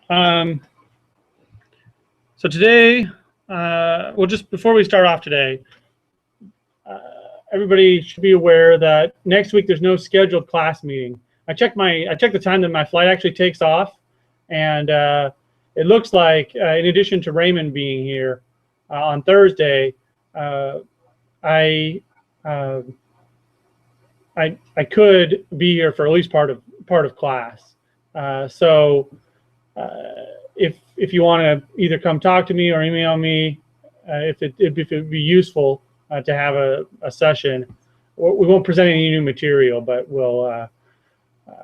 Um, so today, well, just before we start off today, everybody should be aware that next week there's no scheduled class meeting. I checked the time that my flight actually takes off, and it looks like in addition to Raymond being here on Thursday, I could be here for at least part of class. So if you want to either come talk to me or email me, if it would be useful to have a session. We won't present any new material, but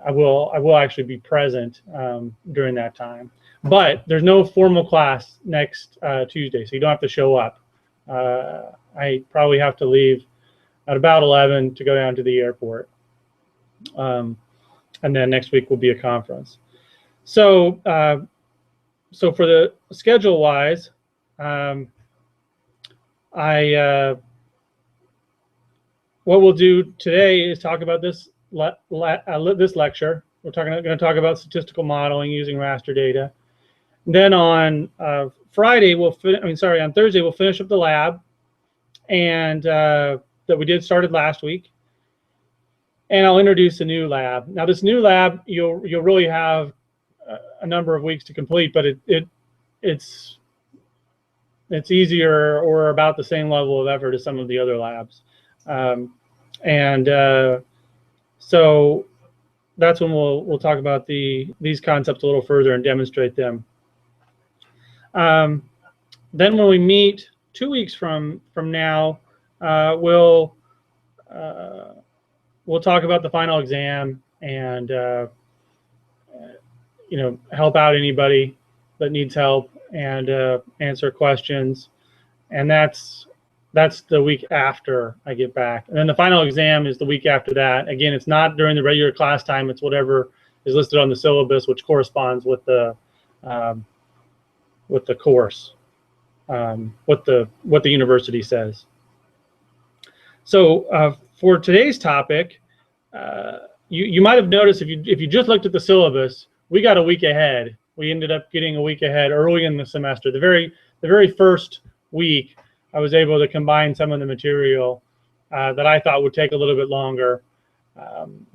I will actually be present during that time. But there's no formal class next Tuesday, so you don't have to show up. I probably have to leave at about 11 to go down to the airport. And then next week will be a conference. So so for the schedule wise, what we'll do today is talk about this lecture. We're going to talk about statistical modeling using raster data. Then on Thursday we'll finish up the lab, and that we started last week. And I'll introduce a new lab. Now, this new lab you'll really have a number of weeks to complete, but it's easier or about the same level of effort as some of the other labs. So that's when we'll talk about these concepts a little further and demonstrate them. Then when we meet 2 weeks from now, we'll talk about the final exam and help out anybody that needs help and answer questions. And that's the week after I get back. And then the final exam is the week after that. Again, it's not during the regular class time. It's whatever is listed on the syllabus, which corresponds with the course, what the university says. So for today's topic, you might have noticed if you just looked at the syllabus, we got a week ahead. We ended up getting a week ahead early in the semester. The very first week, I was able to combine some of the material that I thought would take a little bit longer,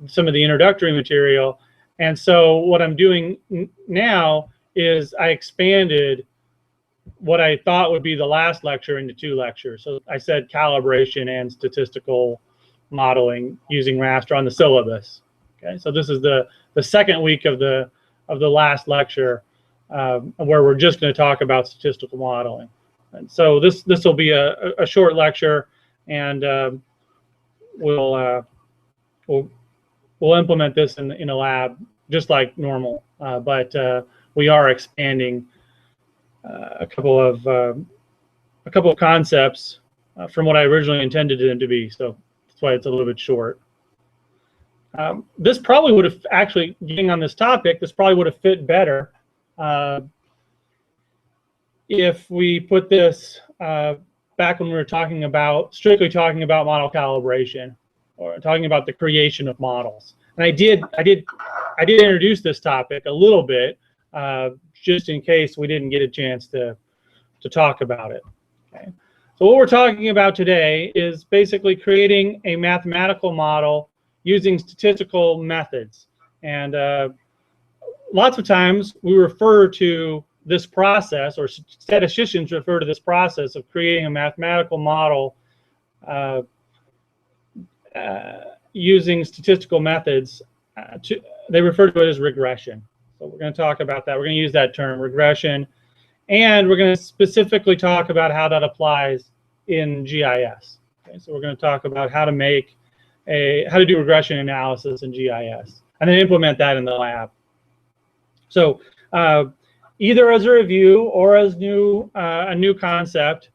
some of the introductory material. And so what I'm doing now is I expanded what I thought would be the last lecture into 2 lectures. So I said calibration and statistical modeling using raster on the syllabus. Okay, so this is the second week of the last lecture where we're just going to talk about statistical modeling. And so this will be a short lecture, and we'll implement this in a lab just like normal. But we are expanding a couple of concepts from what I originally intended them to be. So that's why it's a little bit short. This probably would have actually, getting on this topic, this probably would have fit better if we put this back when we were strictly talking about model calibration, or talking about the creation of models. And I did introduce this topic a little bit, just in case we didn't get a chance to talk about it. Okay. So what we're talking about today is basically creating a mathematical model using statistical methods. And lots of times we refer to this process, or statisticians refer to this process of creating a mathematical model using statistical methods. They refer to it as regression. So we're going to talk about that. We're going to use that term, regression, and we're going to specifically talk about how that applies in GIS. Okay, so we're going to talk about how to do regression analysis in GIS, and then implement that in the lab. So either as a review or as a new concept,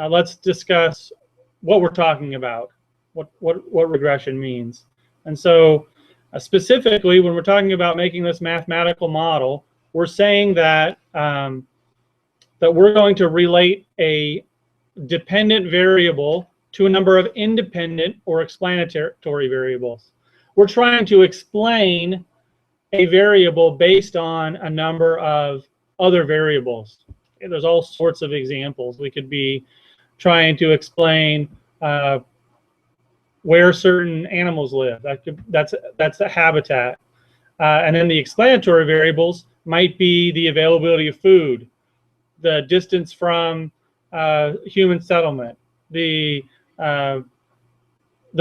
let's discuss what we're talking about, what regression means. And so specifically, when we're talking about making this mathematical model, we're saying that that we're going to relate a dependent variable to a number of independent or explanatory variables. We're trying to explain a variable based on a number of other variables. Okay, there's all sorts of examples. We could be trying to explain where certain animals live. That's a habitat. And then the explanatory variables might be the availability of food, the distance from human settlement, the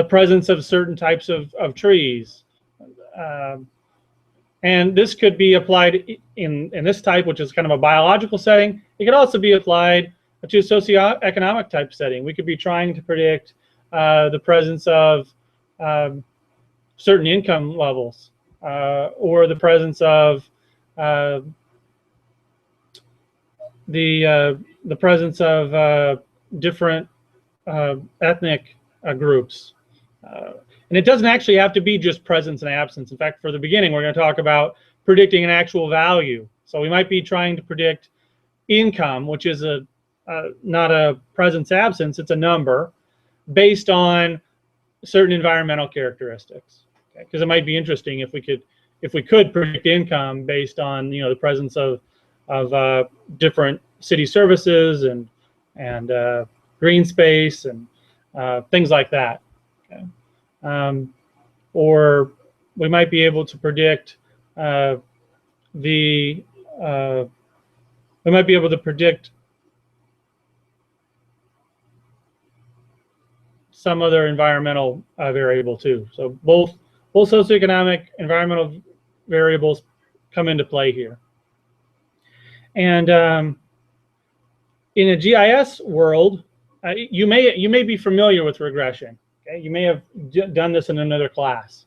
presence of certain types of trees. And this could be applied in this type, which is kind of a biological setting. It could also be applied to a socioeconomic type setting. We could be trying to predict the presence of certain income levels, or the presence of the presence of different ethnic groups. And it doesn't actually have to be just presence and absence. In fact, for the beginning, we're going to talk about predicting an actual value. So we might be trying to predict income, which is not a presence absence, it's a number based on certain environmental characteristics. Because it might be interesting if we could predict income based on the presence of different city services and green space and things like that. Okay. Or we might be able to predict some other environmental variable too. So both socioeconomic, environmental variables come into play here. And in a GIS world, you may be familiar with regression. Okay? You may have done this in another class.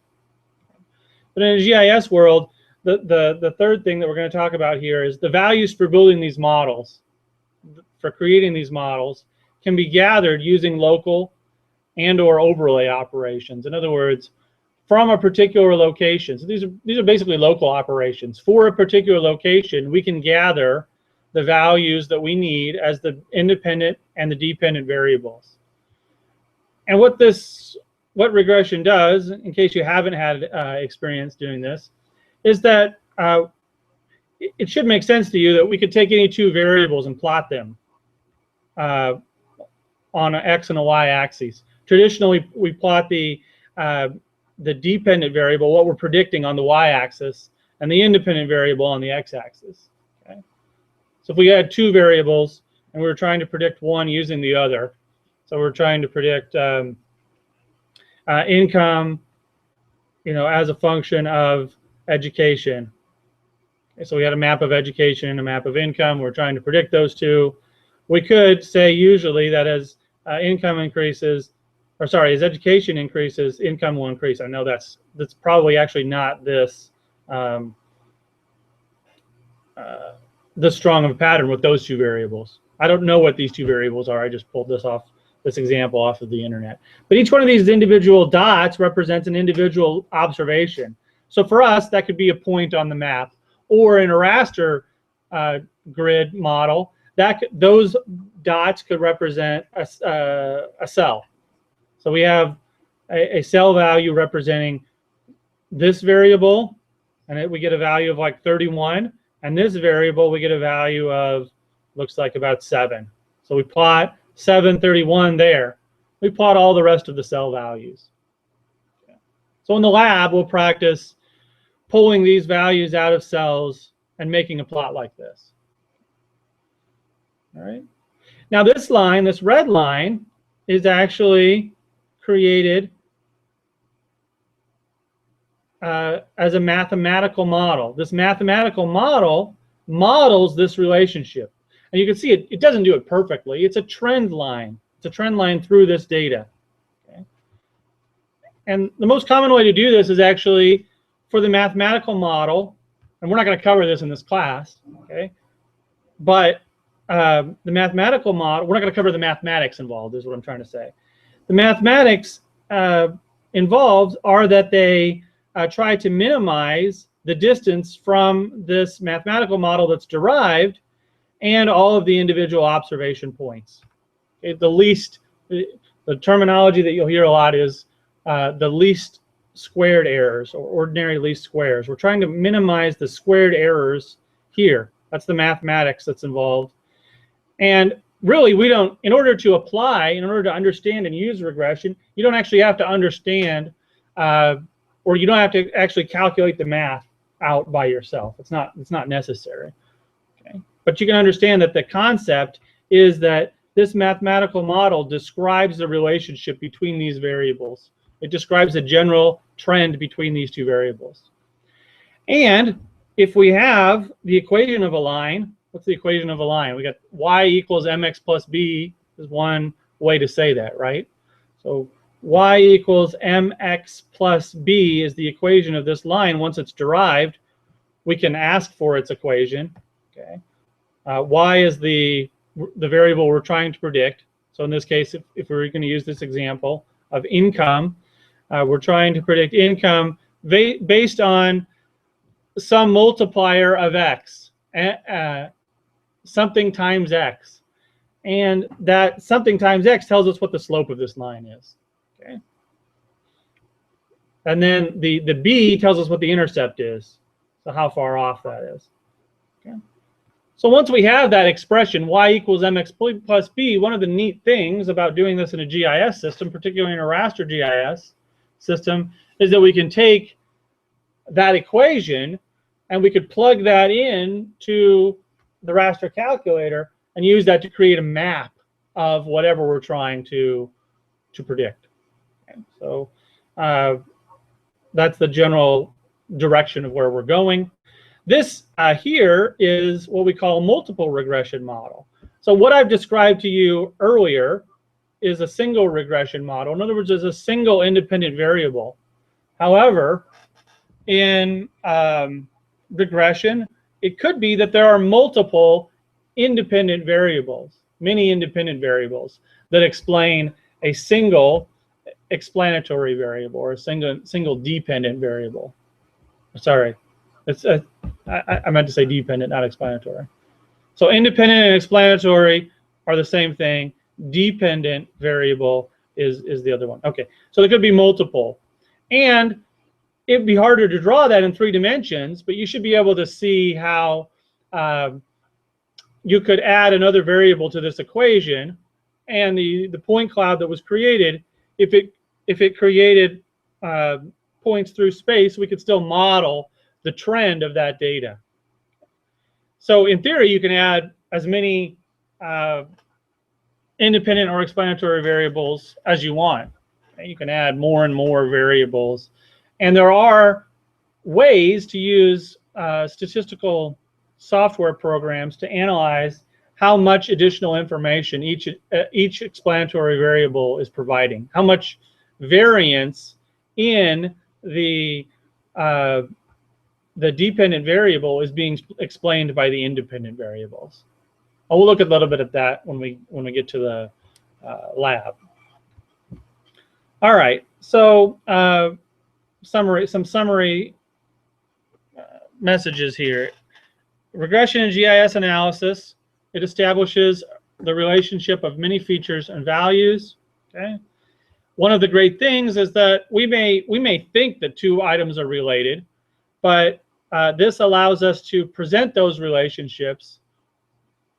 But in a GIS world, the third thing that we're going to talk about here is the values for building these models, for creating these models, can be gathered using local and or overlay operations. In other words, from a particular location. So these are basically local operations. For a particular location, we can gather the values that we need as the independent and the dependent variables. And what regression does, in case you haven't had experience doing this, is that it should make sense to you that we could take any two variables and plot them on an X and a Y axis. Traditionally, we plot the dependent variable, what we're predicting, on the y-axis, and the independent variable on the x-axis. Okay? So if we had two variables and we were trying to predict one using the other, so we're trying to predict income, as a function of education. Okay, so we had a map of education and a map of income. We're trying to predict those two. We could say usually that as income increases, as education increases, income will increase. I know that's probably actually not this strong of a pattern with those two variables. I don't know what these two variables are. I just pulled this example off of the internet. But each one of these individual dots represents an individual observation. So for us, that could be a point on the map, or in a raster grid model, those dots could represent a cell. So we have a cell value representing this variable, and we get a value of like 31. And this variable, we get a value of, looks like about 7. So we plot 7, 31 there. We plot all the rest of the cell values. Okay. So in the lab, we'll practice pulling these values out of cells and making a plot like this. All right. Now this line, this red line, is actually created as a mathematical model. This mathematical model models this relationship. And you can see it doesn't do it perfectly. It's a trend line. It's a trend line through this data. Okay? And the most common way to do this is actually for the mathematical model, and we're not going to cover this in this class, okay? But the mathematical model, we're not going to cover the mathematics involved, is what I'm trying to say. The mathematics involved are that they try to minimize the distance from this mathematical model that's derived and all of the individual observation points. Okay, the terminology that you'll hear a lot is the least squared errors, or ordinary least squares. We're trying to minimize the squared errors here That's the mathematics that's involved. And really, we don't, in order to apply, in order to understand and use regression, you don't actually have to understand, or you don't have to actually calculate the math out by yourself. It's not necessary. Okay? But you can understand that the concept is that this mathematical model describes the relationship between these variables. It describes a general trend between these two variables. And if we have the equation of a line, what's the equation of a line? We got y equals mx plus b is one way to say that, right? So y equals mx plus b is the equation of this line. Once it's derived, we can ask for its equation. Okay, y is the variable we're trying to predict. So in this case, if we're going to use this example of income, we're trying to predict income based on some multiplier of x, something times x. And that something times x tells us what the slope of this line is. Okay. And then the b tells us what the intercept is, so how far off that is. Okay. So once we have that expression, y equals mx plus b, one of the neat things about doing this in a GIS system, particularly in a raster GIS system, is that we can take that equation and we could plug that in to the raster calculator and use that to create a map of whatever we're trying to predict. Okay. So that's the general direction of where we're going. This here is what we call a multiple regression model. So what I've described to you earlier is a single regression model. In other words, there's a single independent variable. However, in regression, it could be that there are multiple independent variables, many independent variables that explain a single explanatory variable or a single dependent variable. Sorry, it's I meant to say dependent, not explanatory. So independent and explanatory are the same thing. Dependent variable is the other one. Okay, so there could be multiple, and it'd be harder to draw that in 3 dimensions, but you should be able to see how you could add another variable to this equation, and the point cloud that was created, if it created points through space, we could still model the trend of that data. So in theory, you can add as many independent or explanatory variables as you want. You can add more and more variables. And there are ways to use statistical software programs to analyze how much additional information each explanatory variable is providing, how much variance in the dependent variable is being explained by the independent variables. We'll look a little bit at that when we get to the lab. All right, so some summary messages here. Regression and GIS analysis, it establishes the relationship of many features and values. Okay. One of the great things is that we may think that 2 items are related, but this allows us to present those relationships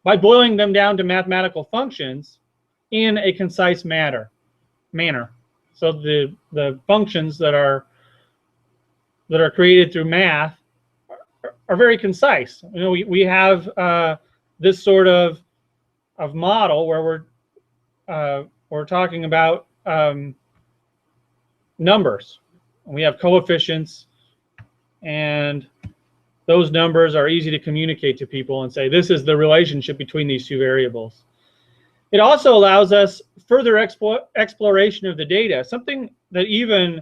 by boiling them down to mathematical functions in a concise manner. So the functions that are created through math are very concise. You know, we have this sort of model where we're talking about numbers. We have coefficients, and those numbers are easy to communicate to people and say, this is the relationship between these 2 variables. It also allows us further exploration of the data, something that even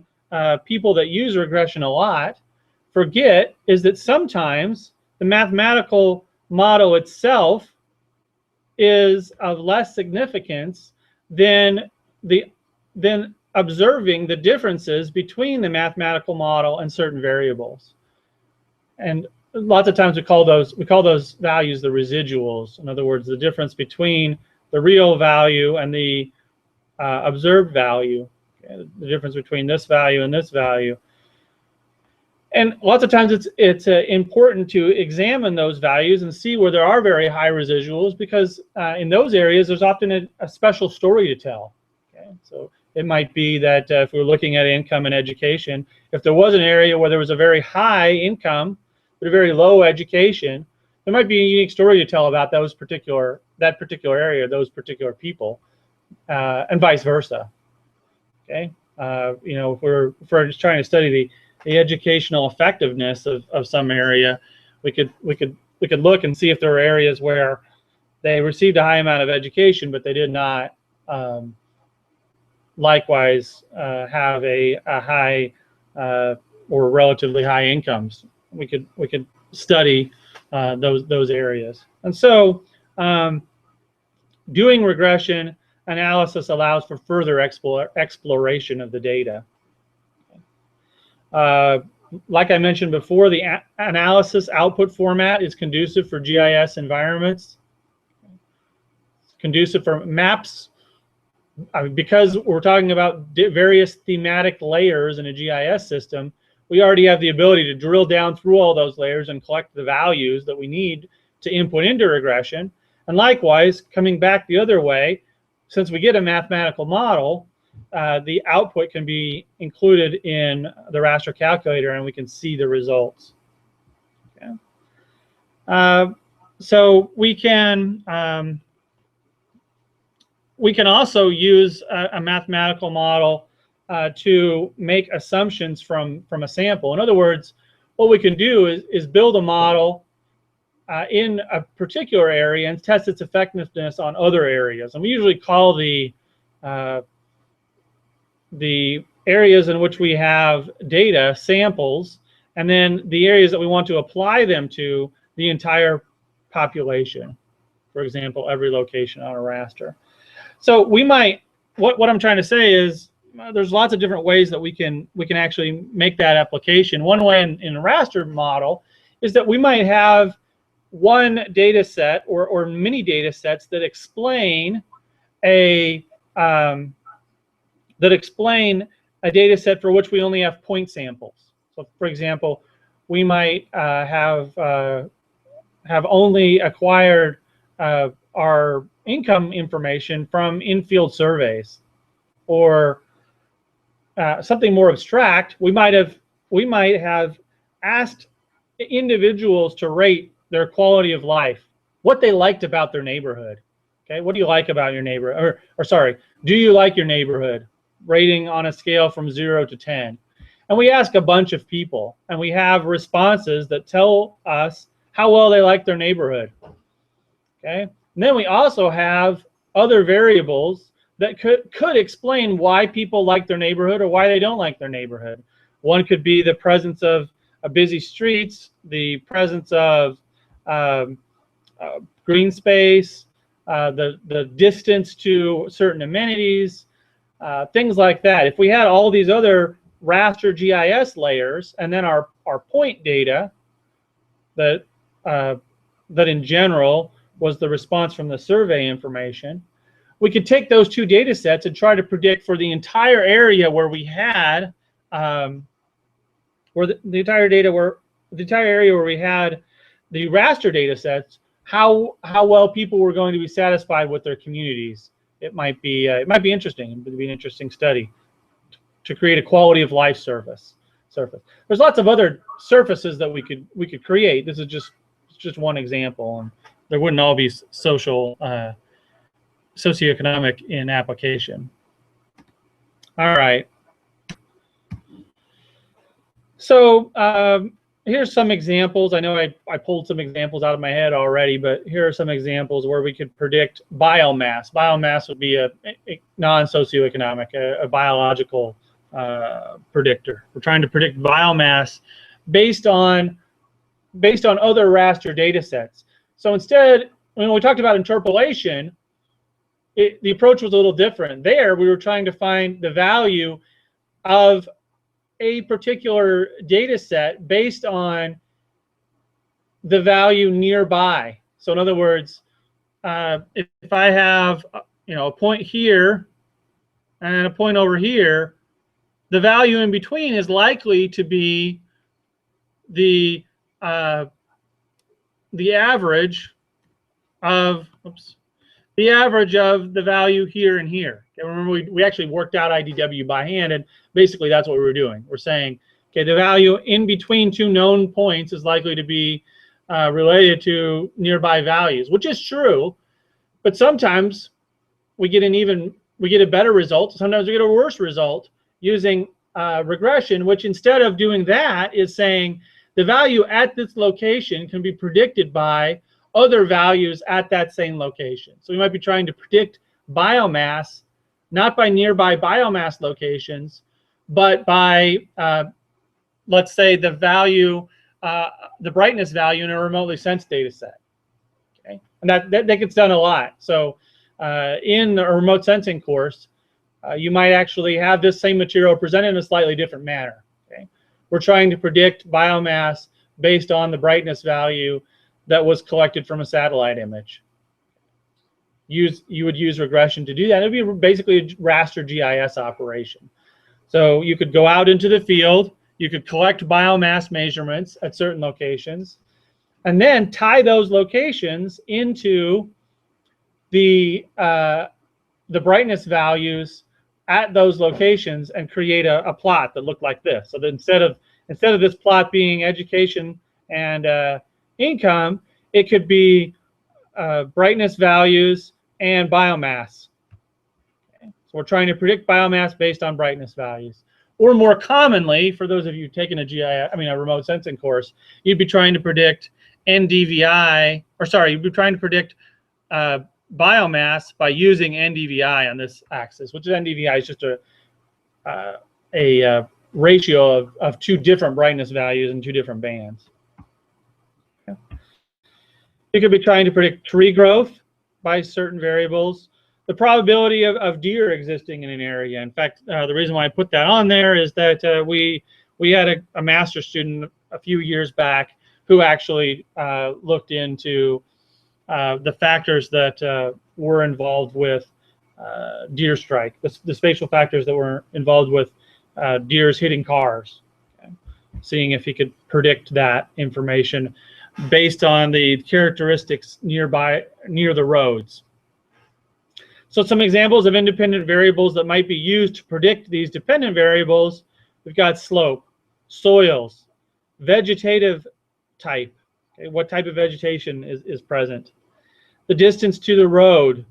people that use regression a lot forget is that sometimes the mathematical model itself is of less significance than observing the differences between the mathematical model and certain variables. And lots of times we call those values the residuals. In other words, the difference between the real value and the observed value, okay, the difference between this value and this value. And lots of times it's important to examine those values and see where there are very high residuals, because in those areas there's often a special story to tell. Okay? So it might be that if we're looking at income and education, if there was an area where there was a very high income but a very low education, there might be a unique story to tell about that particular area, those particular people, and vice versa. Okay, you know, if we're just trying to study the educational effectiveness of some area, we could look and see if there are areas where they received a high amount of education, but they did not likewise have a high or relatively high incomes. We could study those areas. And so doing regression analysis allows for further exploration of the data. Like I mentioned before, the analysis output format is conducive for GIS environments. It's conducive for maps. Because we're talking about various thematic layers in a GIS system, we already have the ability to drill down through all those layers and collect the values that we need to input into regression. And likewise, coming back the other way, since we get a mathematical model, the output can be included in the raster calculator and we can see the results. Okay. So we can also use a mathematical model to make assumptions from a sample. In other words, what we can do is build a model in a particular area and test its effectiveness on other areas. And we usually call the areas in which we have data samples, and then the areas that we want to apply them to the entire population. For example, every location on a raster. So we might, what I'm trying to say is there's lots of different ways that we can actually make that application. One way in a raster model is that we might have one data set or many data sets that explain a data set for which we only have point samples. So for example, we might have only acquired our income information from in-field surveys, or something more abstract. We might have asked individuals to rate their quality of life, what they liked about their neighborhood. Okay, what do you like about your neighborhood? Or sorry, do you like your neighborhood? Rating on a scale from 0 to 10. And we ask a bunch of people, and we have responses that tell us how well they like their neighborhood. Okay, and then we also have other variables that could explain why people like their neighborhood or why they don't like their neighborhood. One could be the presence of busy streets, the presence of green space, the distance to certain amenities, things like that. If we had all these other raster GIS layers and then our point data that in general was the response from the survey information, we could take those two data sets and try to predict for the entire area where we had the entire area where we had the raster data sets, how well people were going to be satisfied with their communities. It might be interesting. It would be an interesting study to create a quality of life surface. There's lots of other surfaces that we could create. This is just one example, and there wouldn't all be socioeconomic in application. All right. So here's some examples. I know I pulled some examples out of my head already, but here are some examples where we could predict biomass. Biomass would be a non-socioeconomic, a biological predictor. We're trying to predict biomass based on other raster data sets. So instead, when we talked about interpolation, the approach was a little different. There, we were trying to find the value of a particular data set based on the value nearby. So in other words, if I have a point here and a point over here, the value in between is likely to be the average of the value here and here. Okay, remember, we actually worked out IDW by hand, and basically that's what we were doing. We're saying, okay, the value in between two known points is likely to be related to nearby values, which is true, but sometimes we get a better result. Sometimes we get a worse result using regression, which instead of doing that is saying the value at this location can be predicted by other values at that same location. So we might be trying to predict biomass, not by nearby biomass locations, but by, let's say, the value, the brightness value in a remotely sensed data set. Okay, and that gets done a lot. So in a remote sensing course, you might actually have this same material presented in a slightly different manner. Okay, we're trying to predict biomass based on the brightness value that was collected from a satellite image. You would use regression to do that. It would be basically a raster GIS operation. So you could go out into the field, you could collect biomass measurements at certain locations, and then tie those locations into the brightness values at those locations and create a plot that looked like this. So that instead of this plot being education and income, it could be brightness values and biomass. Okay. So we're trying to predict biomass based on brightness values. Or more commonly, for those of you taking a remote sensing course, you'd be trying to predict NDVI, or sorry, you'd be trying to predict biomass by using NDVI on this axis, which is NDVI is just a ratio of two different brightness values in two different bands. Okay. You could be trying to predict tree growth by certain variables, the probability of deer existing in an area. In fact, the reason why I put that on there is that we had a master's student a few years back who actually looked into the factors that were involved with deer strike, the spatial factors that were involved with deers hitting cars, okay. Seeing if he could predict that information based on the characteristics near the roads. So some examples of independent variables that might be used to predict these dependent variables: we've got slope, soils, vegetative type, okay, what type of vegetation is present, the distance to the road,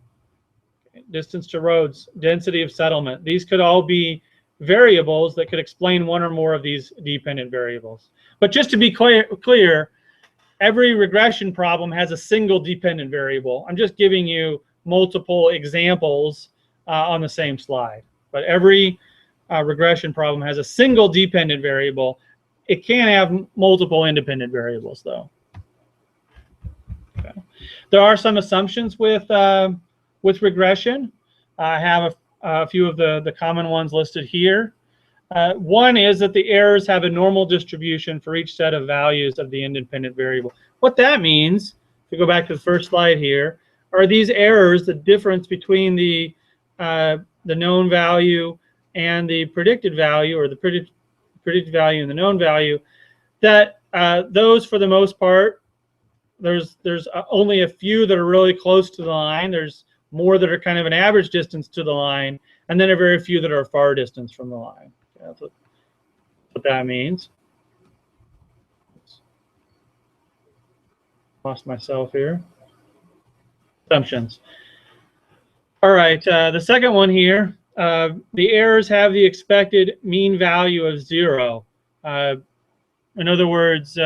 okay, distance to roads, density of settlement. These could all be variables that could explain one or more of these dependent variables. But just to be clear, every regression problem has a single dependent variable. I'm just giving you multiple examples on the same slide. But every regression problem has a single dependent variable. It can have multiple independent variables, though. Okay. There are some assumptions with regression. I have a few of the common ones listed here. One is that the errors have a normal distribution for each set of values of the independent variable. What that means, if we go back to the first slide here, are these errors the difference between the known value and the predicted value, or the predicted value and the known value, that those, for the most part, there's only a few that are really close to the line. There's more that are kind of an average distance to the line, and then a very few that are far distance from the line. Okay, that's what that means. Lost myself here. Assumptions. All right, the second one here, the errors have the expected mean value of 0. In other words,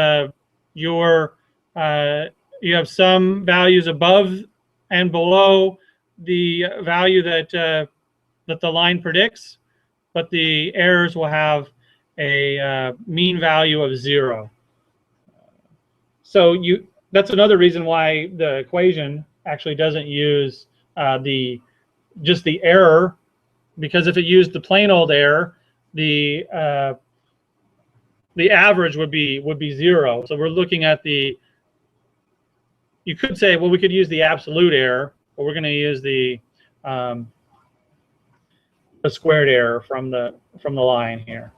you have some values above and below the value that the line predicts, but the errors will have a mean value of 0. So that's another reason why the equation actually doesn't use just the error, because if it used the plain old error, the average would be 0. So we're looking at you could say, well, we could use the absolute error, but we're going to use the squared error from the line here.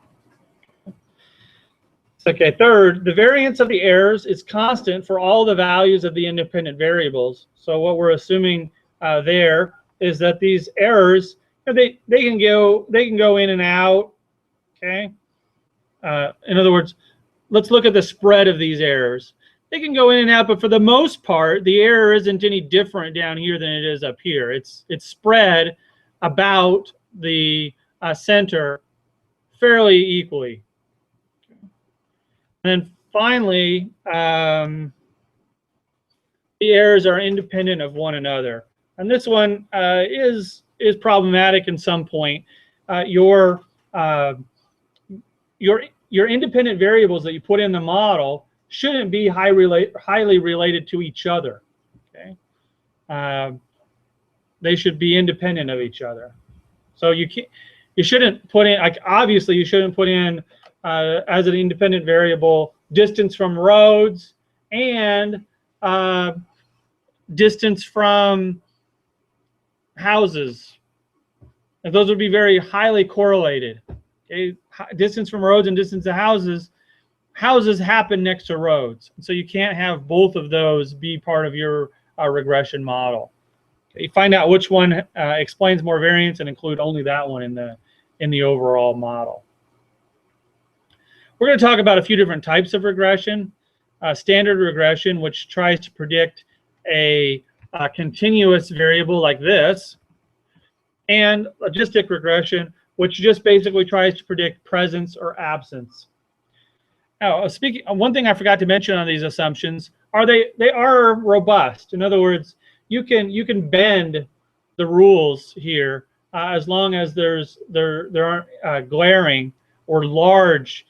Okay, third, the variance of the errors is constant for all the values of the independent variables. So what we're assuming there is that these errors, they can go in and out. Okay. In other words, let's look at the spread of these errors. They can go in and out, but for the most part, the error isn't any different down here than it is up here. It's spread about the center fairly equally. And then finally, the errors are independent of one another. And this one is problematic in some point. Your independent variables that you put in the model shouldn't be highly related to each other. Okay, they should be independent of each other. So you shouldn't put in, like, obviously you shouldn't put in as an independent variable distance from roads and distance from houses. And those would be very highly correlated. Okay? Distance from roads and distance to houses. Houses happen next to roads, so you can't have both of those be part of your regression model. Okay? You find out which one explains more variance and include only that one in the overall model. We're going to talk about a few different types of regression. Standard regression, which tries to predict a continuous variable like this, and logistic regression, which just basically tries to predict presence or absence. Now, one thing I forgot to mention on these assumptions are they are robust. In other words, you can bend the rules here as long as there aren't glaring or large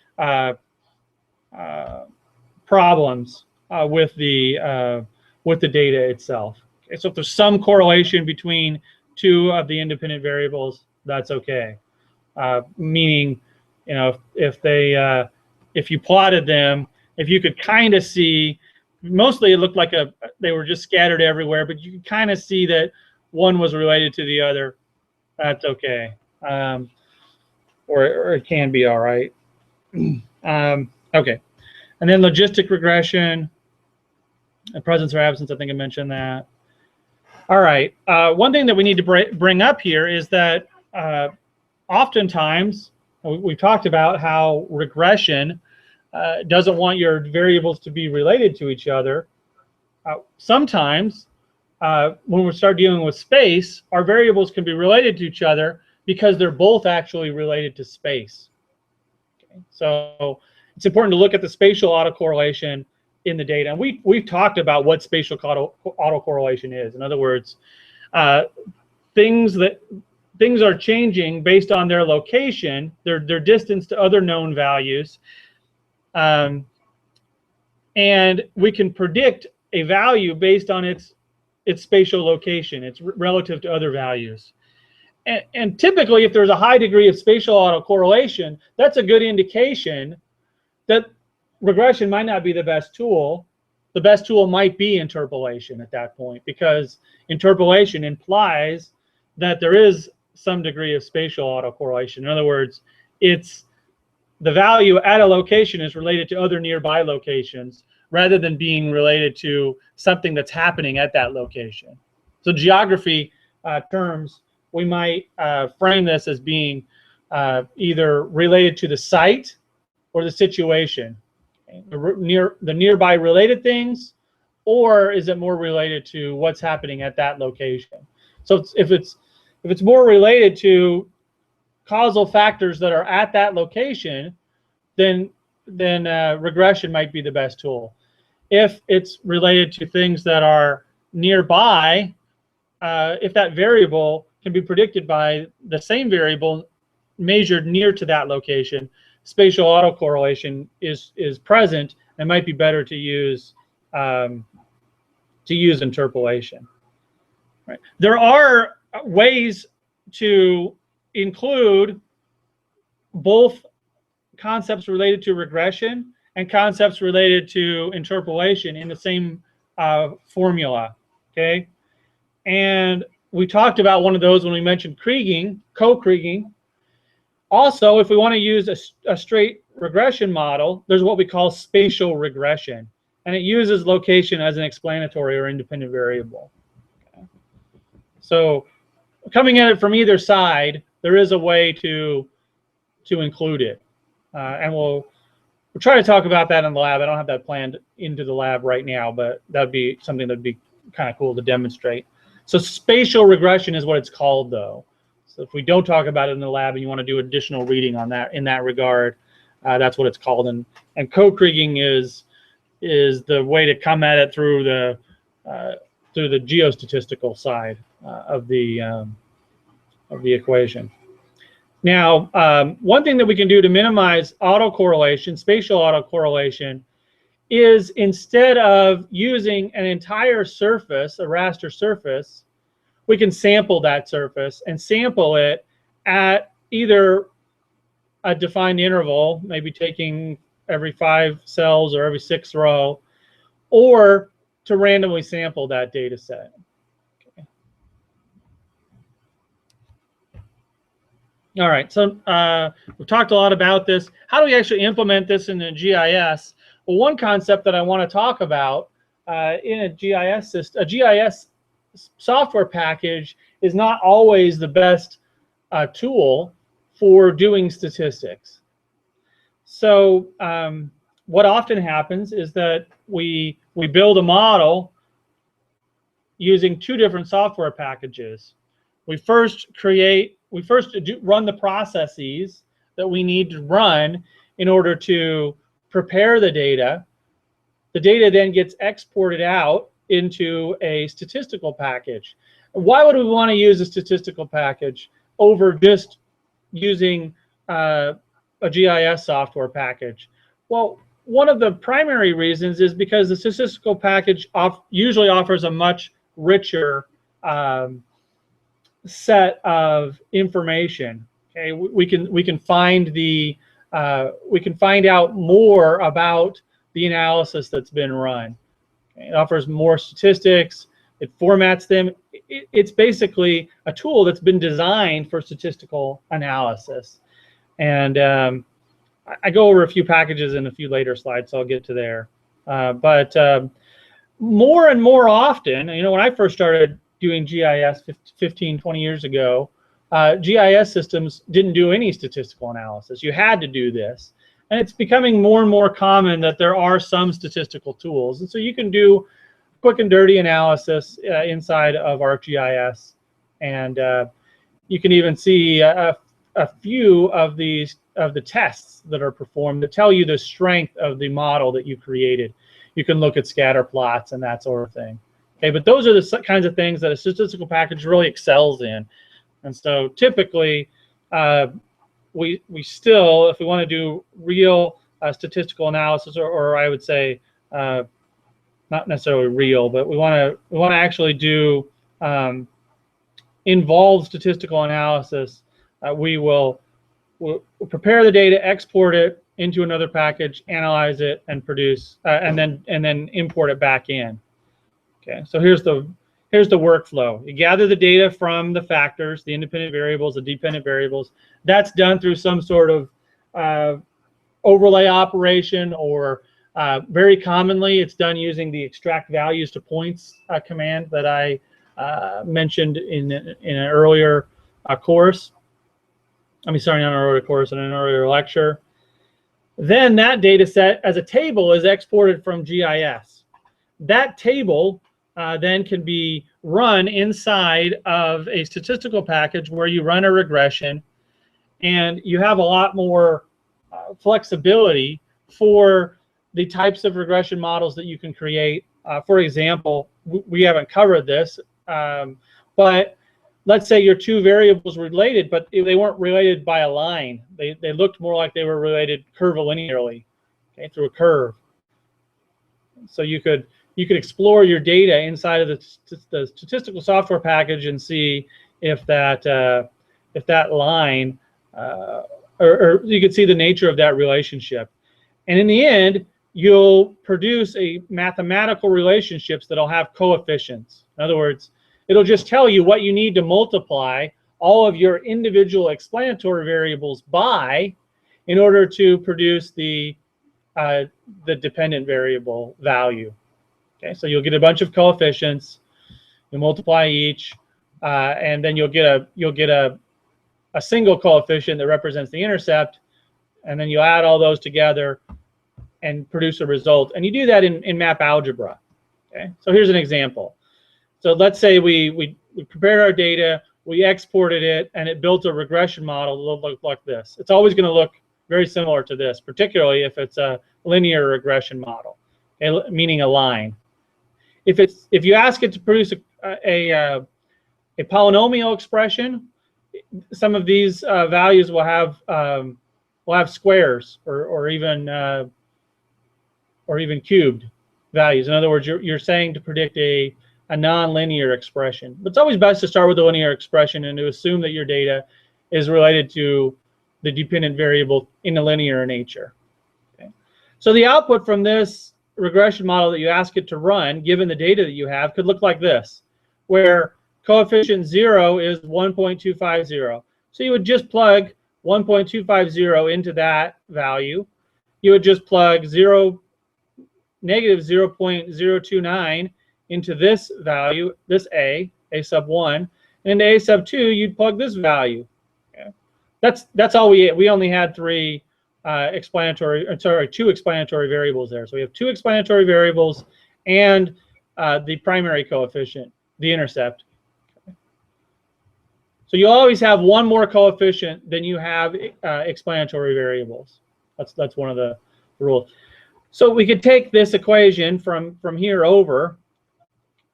problems with the data itself. Okay, so if there's some correlation between two of the independent variables, that's okay. Meaning, you know, if you plotted them, if you could kind of see, mostly it looked like they were just scattered everywhere, but you could kind of see that one was related to the other, that's okay. Or it can be all right. Okay, and then logistic regression, and presence or absence, I think I mentioned that. All right, one thing that we need to bring up here is that oftentimes, we've talked about how regression doesn't want your variables to be related to each other. Sometimes, when we start dealing with space, our variables can be related to each other because they're both actually related to space. Okay? So it's important to look at the spatial autocorrelation in the data. And we've talked about what spatial autocorrelation is. In other words, things are changing based on their location, their distance to other known values, and we can predict a value based on its spatial location, its relative to other values. And typically, if there's a high degree of spatial autocorrelation, that's a good indication that regression might not be the best tool. The best tool might be interpolation at that point, because interpolation implies that there is some degree of spatial autocorrelation. In other words, it's the value at a location is related to other nearby locations rather than being related to something that's happening at that location. So geography terms, we might frame this as being either related to the site or the situation. Okay? The nearby related things, or is it more related to what's happening at that location? So if it's more related to causal factors that are at that location, then regression might be the best tool. If it's related to things that are nearby, if that variable can be predicted by the same variable measured near to that location, spatial autocorrelation is present, and might be better to use interpolation. Right. There are ways to include both concepts related to regression and concepts related to interpolation in the same formula. Okay, and we talked about one of those when we mentioned kriging, co-kriging. Also, if we want to use a straight regression model, there's what we call spatial regression, and it uses location as an explanatory or independent variable. Okay. So coming at it from either side, there is a way to include it, and we'll try to talk about that in the lab. I don't have that planned into the lab right now, but that'd be something that'd be kind of cool to demonstrate. So spatial regression is what it's called, though. So if we don't talk about it in the lab and you want to do additional reading on that in that regard, that's what it's called. And co-kriging is the way to come at it through the geostatistical side of the equation. Now, one thing that we can do to minimize autocorrelation, spatial autocorrelation, is instead of using an entire surface, a raster surface, we can sample that surface and sample it at either a defined interval, maybe taking every 5 cells or every 6th row, or to randomly sample that data set. Okay. All right, so we've talked a lot about this. How do we actually implement this in the GIS? Well, one concept that I want to talk about in a GIS system, a GIS software package is not always the best tool for doing statistics. So what often happens is that we build a model using 2 different software packages. We first run the processes that we need to run in order to prepare the data. The data then gets exported out into a statistical package. Why would we want to use a statistical package over just using a GIS software package? Well, one of the primary reasons is because the statistical package usually offers a much richer set of information. Okay, we can find out more about the analysis that's been run. Okay, it offers more statistics. It formats them. It's basically a tool that's been designed for statistical analysis. And I go over a few packages in a few later slides, so I'll get to there. But more and more often, you know, when I first started doing GIS 15, 20 years ago, GIS systems didn't do any statistical analysis. You had to do this. And it's becoming more and more common that there are some statistical tools. And so you can do quick and dirty analysis inside of ArcGIS. And you can even see a few of the tests that are performed that tell you the strength of the model that you created. You can look at scatter plots and that sort of thing. Okay, but those are the kinds of things that a statistical package really excels in. And so typically, we still, if we want to do real statistical analysis, or I would say not necessarily real, but we want to actually do involved statistical analysis, we'll prepare the data, export it into another package, analyze it, and produce, and then import it back in. Okay, so here's the workflow. You gather the data from the factors, the independent variables, the dependent variables. That's done through some sort of overlay operation, or very commonly it's done using the extract values to points command that I mentioned in an earlier course. I mean, sorry, not an earlier course, in an earlier lecture. Then that data set as a table is exported from GIS. That table then can be run inside of a statistical package where you run a regression, and you have a lot more flexibility for the types of regression models that you can create. For example, we haven't covered this, but let's say your 2 variables were related, but they weren't related by a line. They looked more like they were related curvilinearly, okay, through a curve. So you could explore your data inside of the statistical software package and see if that line, or you could see the nature of that relationship. And in the end, you'll produce a mathematical relationships that'll have coefficients. In other words, it'll just tell you what you need to multiply all of your individual explanatory variables by in order to produce the dependent variable value. Okay, so you'll get a bunch of coefficients, you multiply each, and then you'll get a single coefficient that represents the intercept, and then you add all those together and produce a result. And you do that in map algebra. Okay, so here's an example. So let's say we prepared our data, we exported it, and it built a regression model that look like this. It's always going to look very similar to this, particularly if it's a linear regression model, meaning a line. If you ask it to produce a polynomial expression, some of these values will have squares or even cubed values. In other words, you're saying to predict a non-linear expression. But it's always best to start with a linear expression and to assume that your data is related to the dependent variable in a linear nature. Okay. So the output from this regression model that you ask it to run, given the data that you have, could look like this, where coefficient 0 is 1.250. So you would just plug 1.250 into that value. You would just plug negative 0.029 into this value, this a sub 1, and into a sub 2, you'd plug this value. Okay. That's all we only had two explanatory variables there. So we have two explanatory variables and the primary coefficient, the intercept. Okay. So you always have one more coefficient than you have explanatory variables. That's one of the rules. So we could take this equation from here over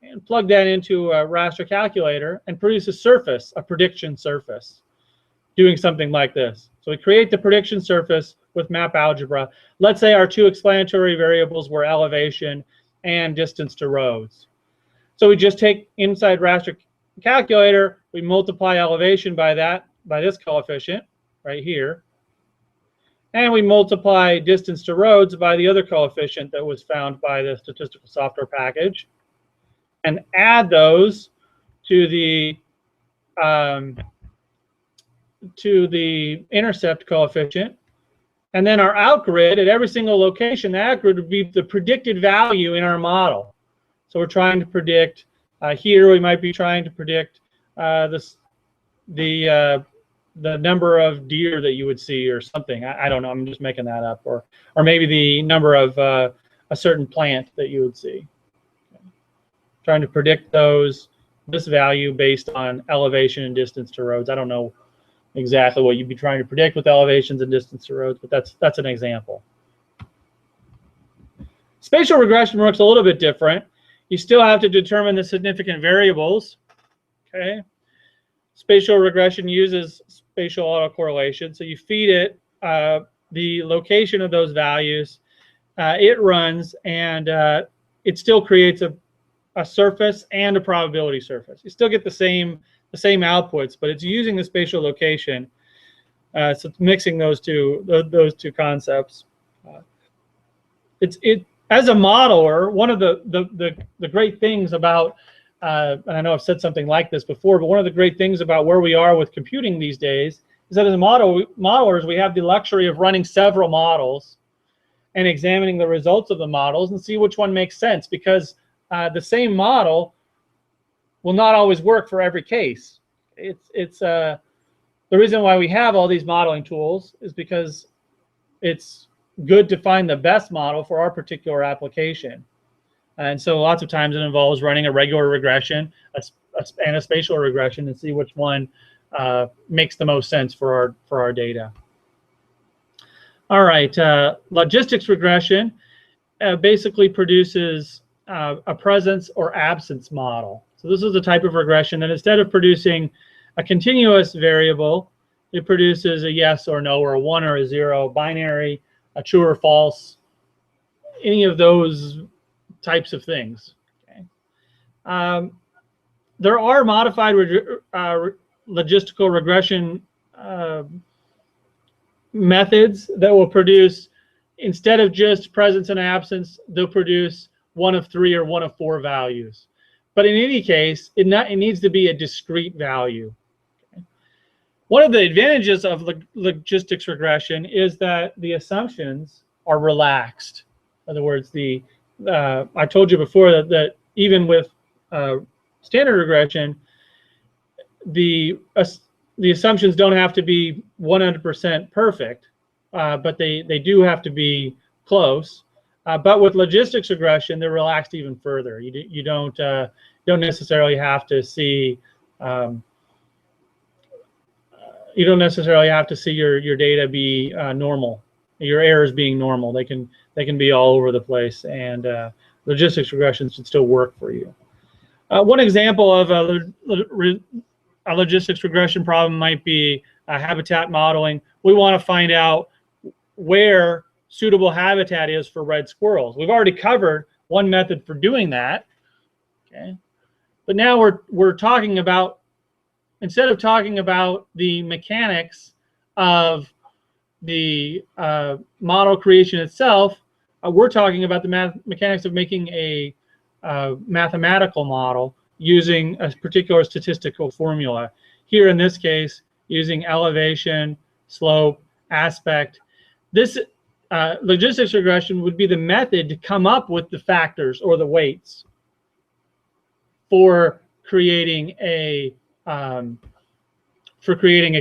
and plug that into a raster calculator and produce a prediction surface, doing something like this. So we create the prediction surface with map algebra. Let's say our two explanatory variables were elevation and distance to roads. So we just take inside raster calculator, we multiply elevation by this coefficient right here, and we multiply distance to roads by the other coefficient that was found by the statistical software package, and add those to the intercept coefficient. And then our outgrid at every single location, the outgrid would be the predicted value in our model. So we're trying to predict, here we might be trying to predict the number of deer that you would see or something. I don't know, I'm just making that up. Or maybe the number of a certain plant that you would see. Okay. Trying to predict this value based on elevation and distance to roads. I don't know exactly what you'd be trying to predict with elevations and distance to roads, but that's an example. Spatial regression works a little bit different. You still have to determine the significant variables. Okay. Spatial regression uses spatial autocorrelation. So you feed it the location of those values. It runs, and it still creates a surface and a probability surface. You still get the same outputs, but it's using the spatial location. So it's mixing those two concepts. As a modeler, one of the great things about and I know I've said something like this before, but one of the great things about where we are with computing these days is that as modelers, we have the luxury of running several models and examining the results of the models and see which one makes sense, because the same model will not always work for every case. It's the reason why we have all these modeling tools is because it's good to find the best model for our particular application. And so lots of times it involves running a regular regression and a spatial regression and see which one makes the most sense for our data. All right, logistics regression basically produces a presence or absence model. So this is the type of regression that instead of producing a continuous variable, it produces a yes or no, or a 1 or a 0, binary, a true or false, any of those types of things. Okay. There are modified logistical regression methods that will produce, instead of just presence and absence, they'll produce 1 of 3 or 1 of 4 values. But in any case, it needs to be a discrete value. Okay. One of the advantages of logistics regression is that the assumptions are relaxed. In other words, I told you before that even with standard regression, the assumptions don't have to be 100% perfect, but they do have to be close. But with logistics regression, they're relaxed even further. You don't necessarily have to see you don't necessarily have to see your data be normal, your errors being normal. They can be all over the place, and logistics regression should still work for you. One example of a logistics regression problem might be habitat modeling. We want to find out where suitable habitat is for red squirrels. We've already covered one method for doing that. Okay, but now we're talking about, instead of talking about the mechanics of the model creation itself, we're talking about the mechanics of making a mathematical model using a particular statistical formula. Here in this case, using elevation, slope, aspect. This logistics regression would be the method to come up with the factors or the weights for creating a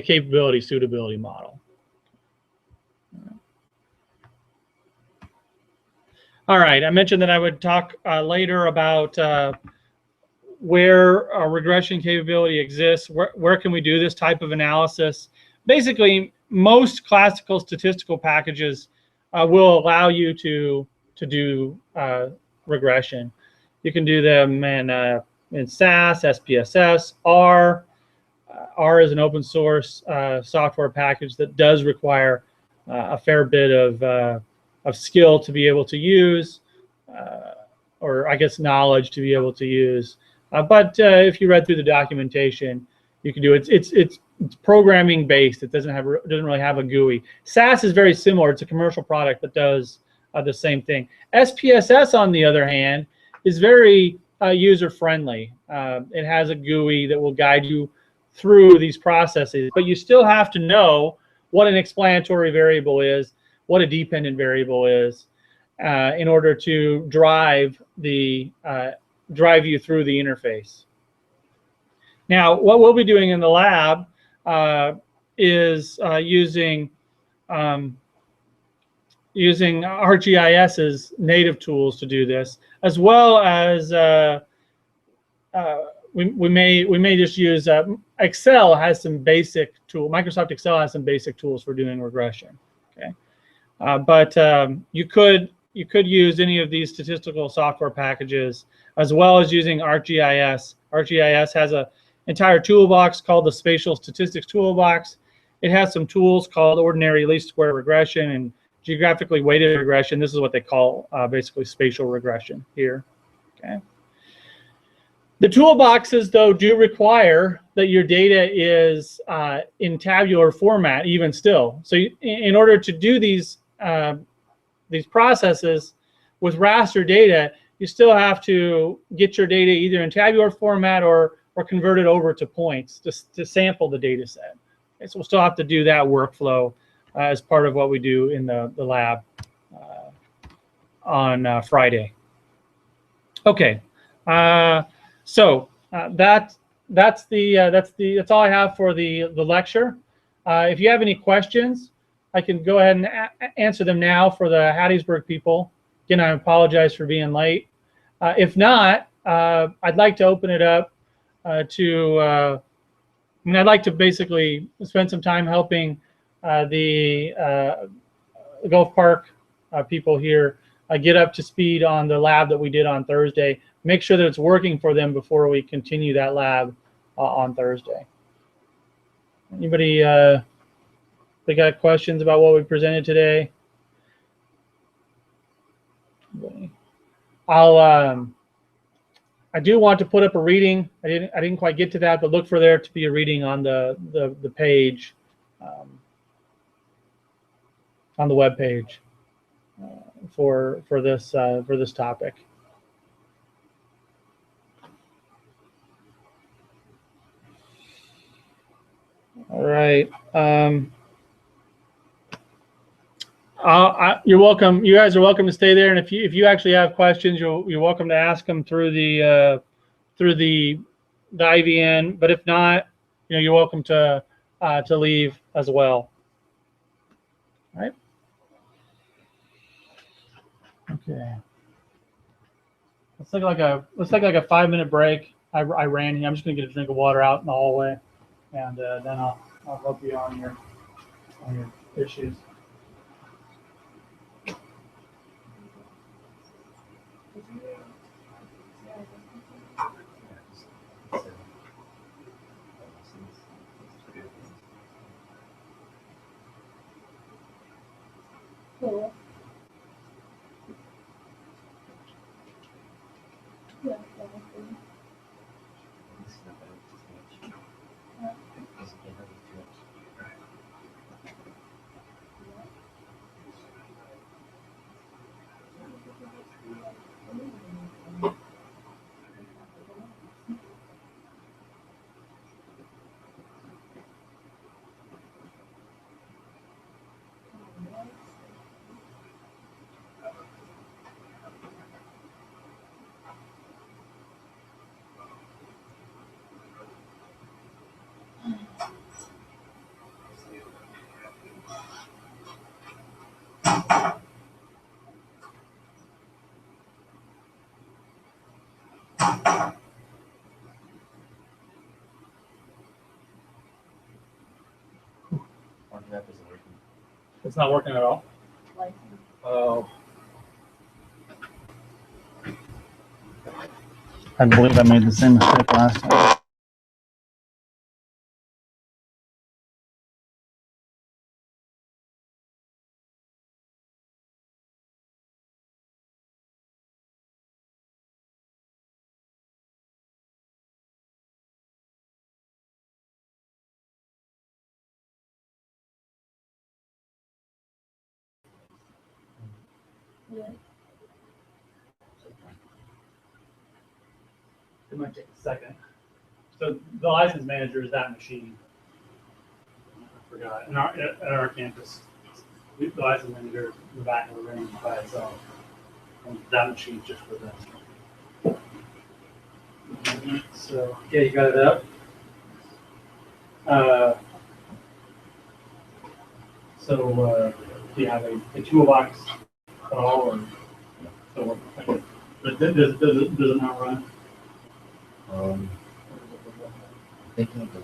capability suitability model. All right, I mentioned that I would talk later about where a regression capability exists. Where can we do this type of analysis? Basically, most classical statistical packages will allow you to do regression. You can do them in SAS, SPSS, R. R is an open source software package that does require a fair bit of skill to be able to use, or I guess knowledge to be able to use. But if you read through the documentation, you can do it. It's programming based. It doesn't really have a GUI. SAS is very similar. It's a commercial product that does the same thing. SPSS, on the other hand, is very user friendly. It has a GUI that will guide you through these processes, but you still have to know what an explanatory variable is, what a dependent variable is, in order to drive you through the interface. Now, what we'll be doing in the lab is using ArcGIS's native tools to do this, as well as we may just use Excel has some basic tool. Microsoft Excel has some basic tools for doing regression. Okay, but you could use any of these statistical software packages, as well as using ArcGIS. ArcGIS has an entire toolbox called the Spatial Statistics Toolbox. It has some tools called ordinary least square regression and geographically weighted regression. This is what they call basically spatial regression here. Okay. The toolboxes, though, do require that your data is in tabular format, even still. So in order to do these processes with raster data, you still have to get your data either in tabular format or convert it over to points to sample the data set. Okay, so we'll still have to do that workflow as part of what we do in the lab on Friday. Okay, so that's all I have for the lecture. If you have any questions, I can go ahead and answer them now for the Hattiesburg people. Again, I apologize for being late. If not, I'd like to open it up I'd like to basically spend some time helping the Gulf Park people here get up to speed on the lab that we did on Thursday. Make sure that it's working for them before we continue that lab on Thursday. Anybody they got questions about what we presented today? I do want to put up a reading. I didn't quite get to that, but look for there to be a reading on the page, on the web page for this topic. All right. right. You're welcome. You guys are welcome to stay there, and if you actually have questions, you're welcome to ask them through the IVN. But if not, you're welcome to leave as well. All right. Okay. Let's take like a 5-minute break. I ran here. I'm just gonna get a drink of water out in the hallway, and then I'll help you on your issues. Cool. Yeah, It's not working at all. Oh. I believe I made the same mistake last time. Yeah. It might take a second. So the license manager is that machine. I forgot. At our campus, the license manager is in the back of the room by itself. And that machine's just for them. So yeah, you got it up. Do you have a toolbox at all, or so? But does it not run? Thinking of the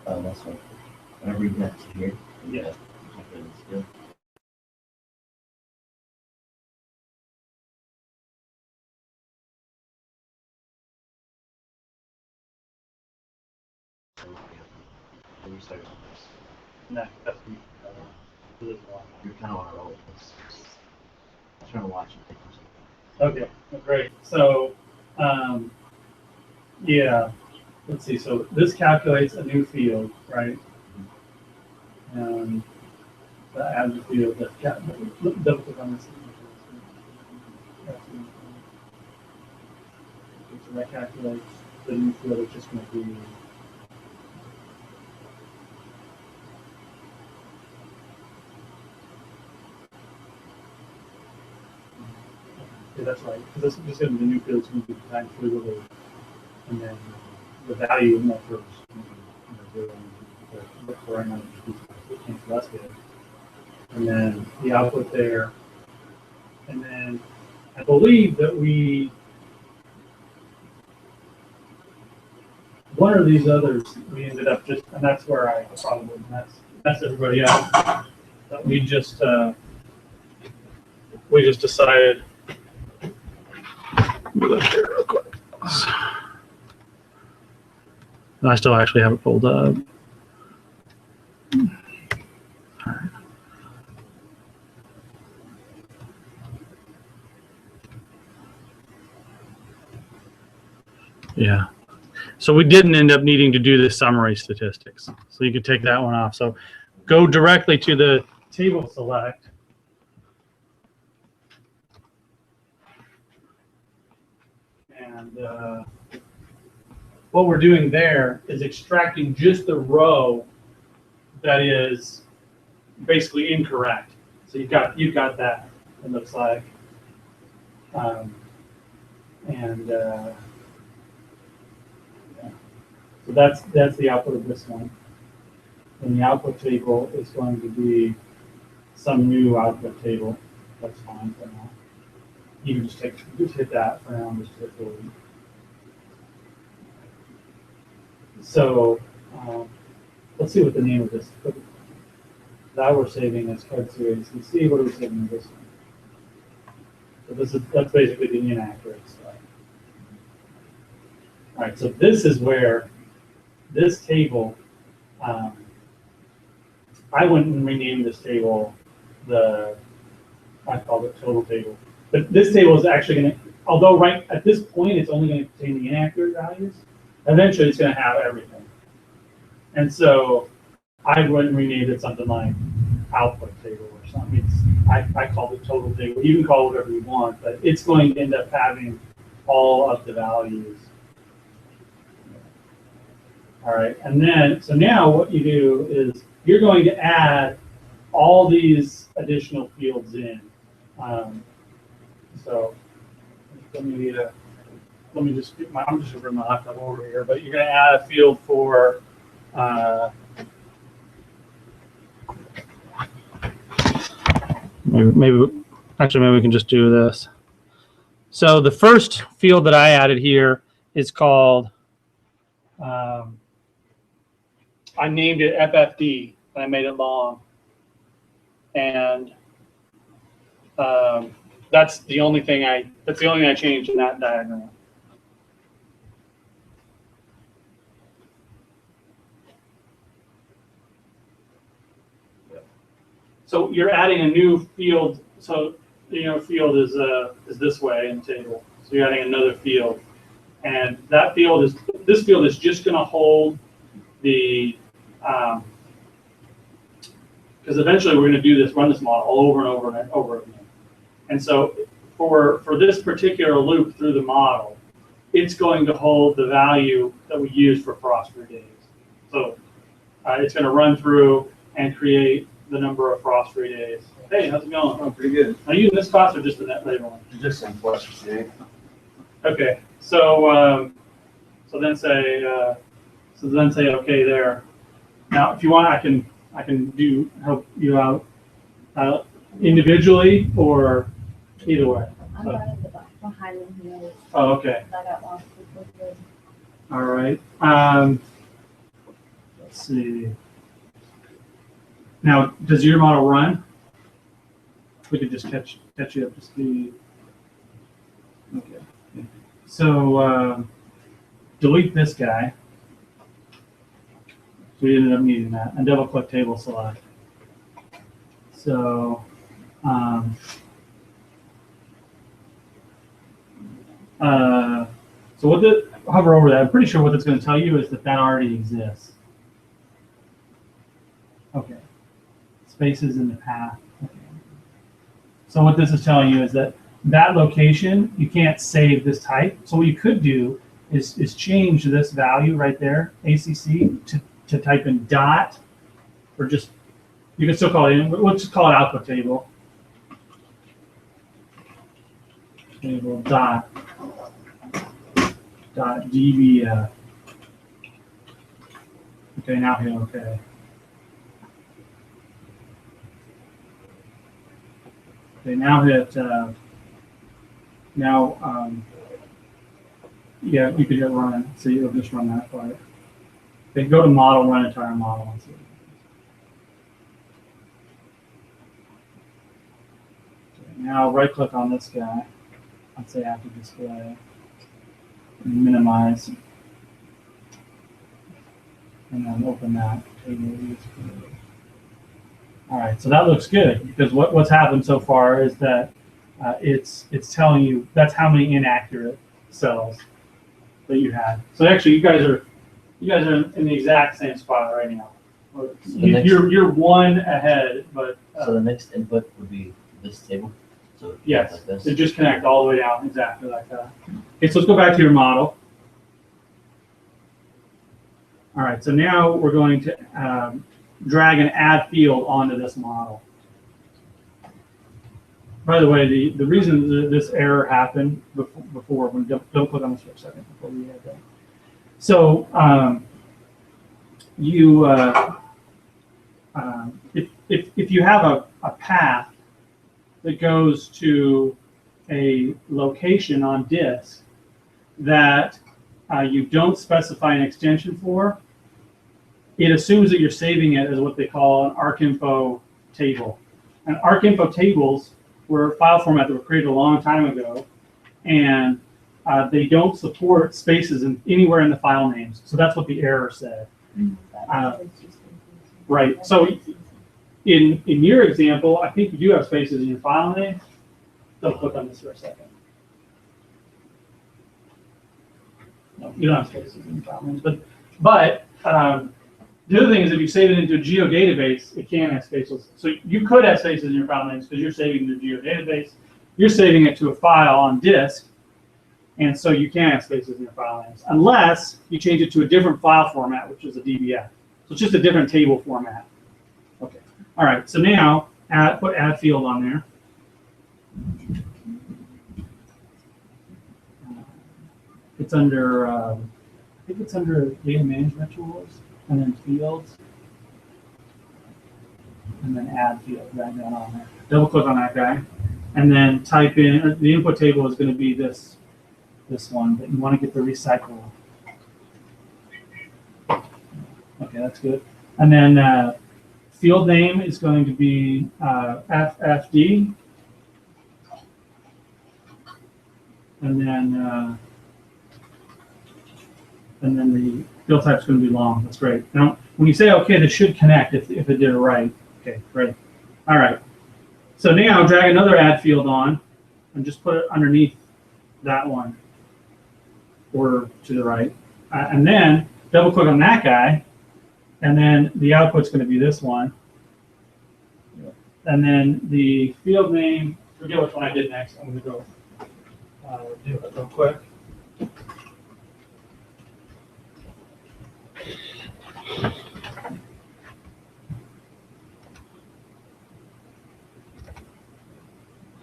oh, that's right. Whenever you get to here, Yeah. Good. We started on this. No, that's You're kind of on a roll. I'm trying to watch and take okay. Great. So, yeah. Let's see. So this calculates a new field, right? Add the field that double click on this. So that calculates the new field, which is going to be. Yeah, that's right. Because this is the new field is going to be designed fluidly, and then the value methods, right now it came to us good. And then the output there, and then I believe that one of these others we ended up just, and that's where I probably messed everybody up. That we just decided. Look here real quick. I still actually have it pulled up. Yeah. So we didn't end up needing to do the summary statistics. So you could take that one off. So go directly to the table select. And what we're doing there is extracting just the row that is basically incorrect. So you've got that. It looks like, yeah. So that's the output of this one. And the output table is going to be some new output table. That's fine for now. You can just hit that for now. Just hit delete. So let's see what the name of this. That we're saving as code series. Let's see what we're saving in this one. So that's basically the inaccurate stuff. All right. So this is where this table. I went and renamed this table I called it total table. But this table is actually going to, although right at this point it's only going to contain the inaccurate values, eventually it's going to have everything. And so I went and renamed it something like output table or something. I called it total table. You can call it whatever you want, but it's going to end up having all of the values. All right, and then, so now what you do is you're going to add all these additional fields in. So let me just get I'm just going to bring my laptop over here, but you're going to add a field for maybe we can just do this. So the first field that I added here is called I named it FFD, and I made it long. And that's the only thing I changed in that diagram. So you're adding a new field. So field is this way in the table. So you're adding another field, and this field is just going to hold the because eventually we're going to do this, run this model over and over and over again. And so for this particular loop through the model, it's going to hold the value that we use for frost-free days. So it's going to run through and create the number of frost-free days. Hey, how's it going? Oh, pretty good. Are you using this class or just the net later one? Just some questions today. Okay, so then say okay there. Now, if you want, I can help you out individually or either way. I'm right at the behind them here. Oh, okay. I got lost quickly. All right. Let's see. Now, does your model run? We could just catch you up to speed. Okay. So delete this guy. So we ended up needing that, and double-click table select. So hover over that. I'm pretty sure what it's going to tell you is that already exists. Okay. Spaces in the path. Okay. So what this is telling you is that location, you can't save this type. So what you could do is change this value right there, ACC, to type in dot, or just, you can still call it, let's just call it output table. Table dot dbf. Okay, now hit OK. Okay, now hit, yeah, you could hit run, so you'll just run that part. Okay, go to model, run entire model. And see. Okay, now right click on this guy. Let's say active display. And minimize. And then open that table. All right, so that looks good because what's happened so far is that it's telling you that's how many inaccurate cells that you had. So actually, you guys are in the exact same spot right now. You're one ahead, but so the next input would be this table. So Yes, like this. to just connect all the way down, exactly like that. Okay, so let's go back to your model. All right, so now we're going to drag an add field onto this model. By the way, the reason this error happened before when don't click on this for a second before we add that. So if you have a path that goes to a location on disk that you don't specify an extension for, it assumes that you're saving it as what they call an ArcInfo table. And ArcInfo tables were a file format that were created a long time ago, and they don't support spaces anywhere in the file names. So that's what the error said. Right. So in your example, I think you do have spaces in your file name. Don't click on this for a second. No, you don't have spaces in your file names. But the other thing is if you save it into a Geo database, it can have spaces. So you could have spaces in your file names because you're saving the Geo database. You're saving it to a file on disk, and so you can have spaces in your file names unless you change it to a different file format, which is a DBF. So it's just a different table format. Okay. All right. So now put add field on there. It's under I think it's under data management tools, and then fields, and then add field right down on there. Double click on that guy, and then type in the input table is going to be this one, but you want to get the recycle. Okay, that's good. And then field name is going to be FFD, and then the field type is going to be long. That's great. Now, when you say okay, this should connect if it did it right. Okay, great. All right. So now drag another add field on, and just put it underneath that one, or to the right, and then double click on that guy, and then the output's going to be this one, and then the field name. Forget which one I did next. I'm going to go do it real quick.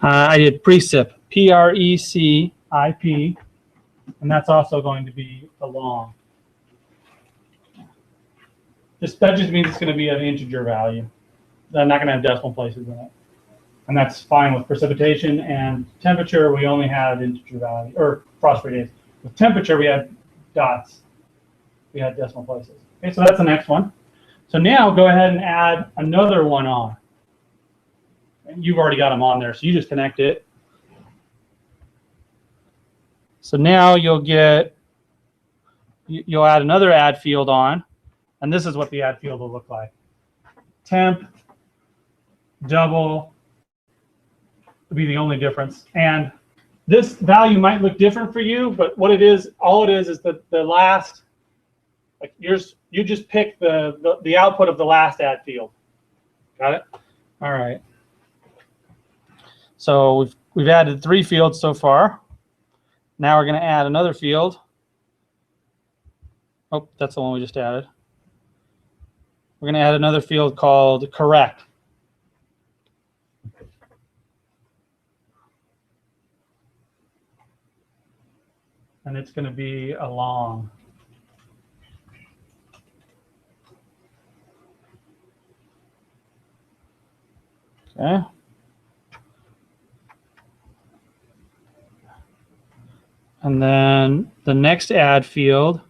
I did precip, P-R-E-C-I-P, and that's also going to be the long. That just means it's going to be an integer value. They're not going to have decimal places in it. And that's fine with precipitation and temperature. We only had integer value, or frost rate days. With temperature, we had dots. We had decimal places. Okay, so that's the next one. So now go ahead and add another one on. And you've already got them on there, so you just connect it. So now you'll add another add field on, and this is what the add field will look like. Temp, double, will be the only difference. And this value might look different for you, but what it is, all it is that the last, like you just pick the output of the last add field. Got it? All right. So we've added 3 fields so far. Now we're going to add another field. Oh, that's the one we just added. We're going to add another field called correct. And it's going to be a long. Okay. And then the next add field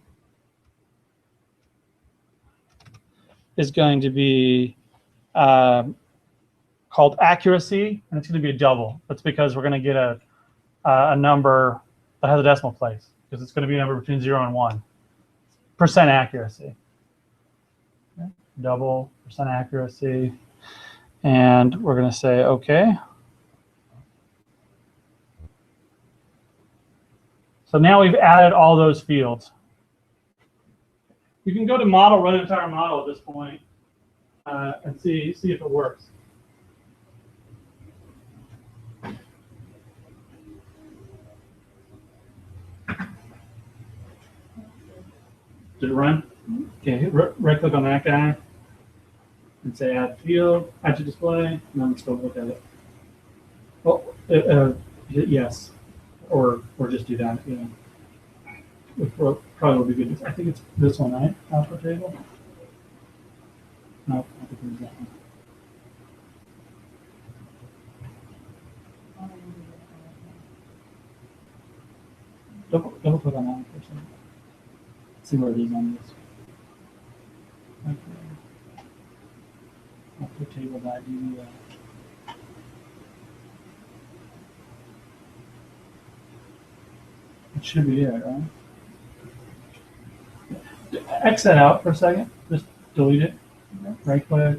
is going to be called accuracy, and it's going to be a double. That's because we're going to get a number that has a decimal place, because it's going to be a number between 0 and 1. % accuracy. Okay. Double % accuracy. And we're going to say OK. So now we've added all those fields. You can go to model, run an entire model at this point, and see if it works. Did it run? Okay, right click on that guy and say add field, add to display, and then let's go look at it. Well, yes, or just do that. Yeah, it probably will be good. I think it's this one, right? Output table. No, I think it's that one. Double click on that one for a second. See where it is on this. Okay. Output table ID. It should be it, right? X that out for a second. Just delete it. Right click,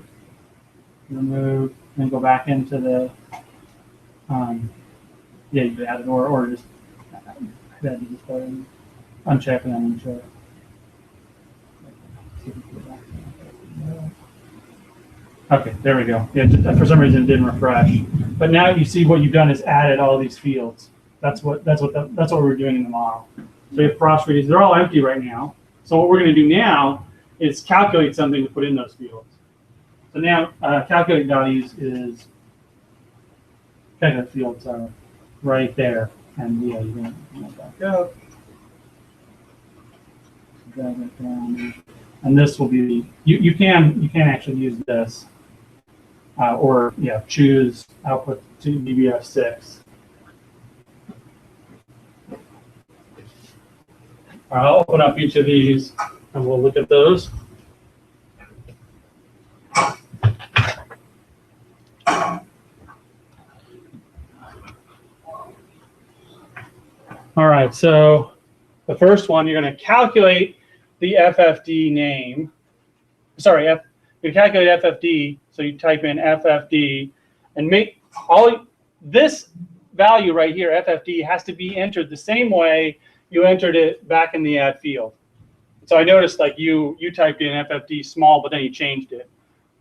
remove, then go back into the. Yeah, you could add it or just add to display and uncheck and then uncheck. Okay, there we go. Yeah, for some reason it didn't refresh, but now you see what you've done is added all these fields. That's what we're doing in the model. So we have frost radius. They're all empty right now. So what we're going to do now is calculate something to put in those fields. So now calculate values is calculate fields are right there, and yeah, you're going to back up, drag it down, and this will be you can actually use this or yeah, choose output to DBF6. I'll open up each of these and we'll look at those. All right, so the first one, you're going to calculate the FFD name. Sorry, you calculate FFD, so you type in FFD and make all this value right here, FFD, has to be entered the same way you entered it back in the add field. So I noticed like you typed in FFD small, but then you changed it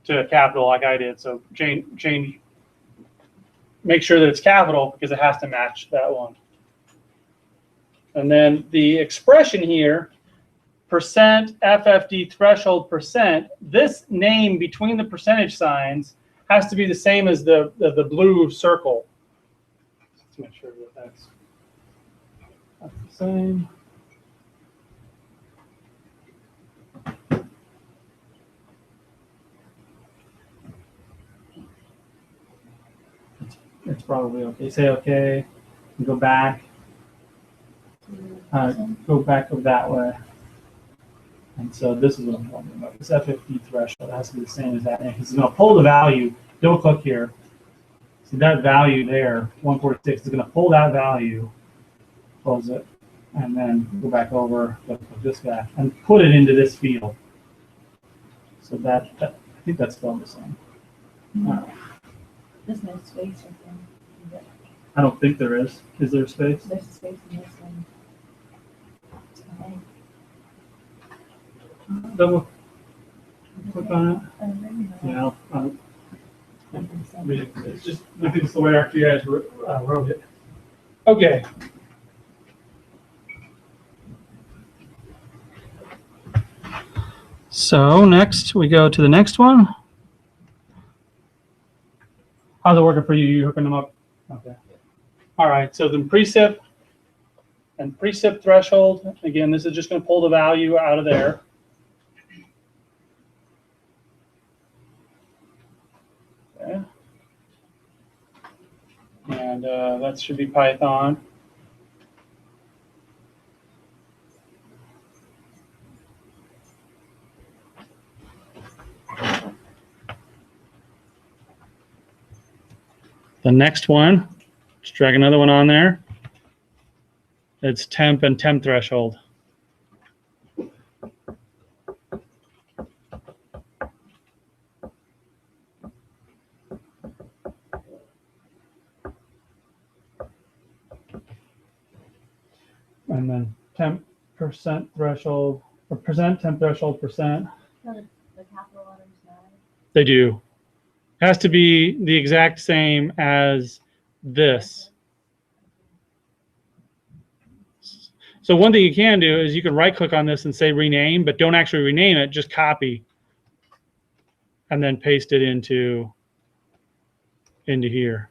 to capital like I did. So change, make sure that it's capital because it has to match that one. And then the expression here, percent FFD threshold percent, this name between the percentage signs has to be the same as the blue circle. Let's make sure that that's the same. It's probably okay. Say okay, and go back. Go back that way. And so this is what I'm talking about. This FFD threshold has to be the same as that. And it's going to pull the value. Double click here. See that value there, 146, is going to pull that value, close it, and then go back over, double click this guy, and put it into this field. So that I think that's still the same. There's no space right there. I don't think there is. Is there space? There's a space in this one. Double click on it. Yeah, it's just, I think it's the way after you guys wrote it. Okay. So next we go to the next one. How's it working for you? You hooking them up? Okay. All right. So the precip and precip threshold. Again, this is just going to pull the value out of there. Okay. And that should be Python. The next one, just drag another one on there. It's temp and temp threshold. And then temp percent threshold, or percent temp threshold percent. So the capital letters matter. They do. It has to be the exact same as this. So one thing you can do is you can right click on this and say rename, but don't actually rename it, just copy and then paste it into here.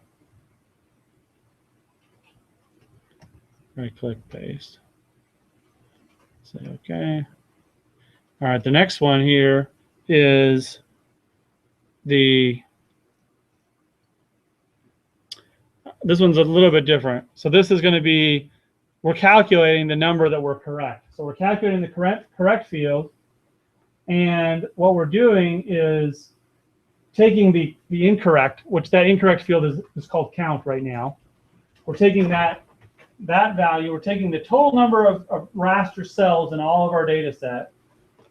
Right click, paste. Say okay. All right, the next one here is this one's a little bit different. So this is going to be, we're calculating the number that we're correct. So we're calculating the correct field, and what we're doing is taking the incorrect, which that incorrect field is called count right now. We're taking that value, we're taking the total number of raster cells in all of our data set,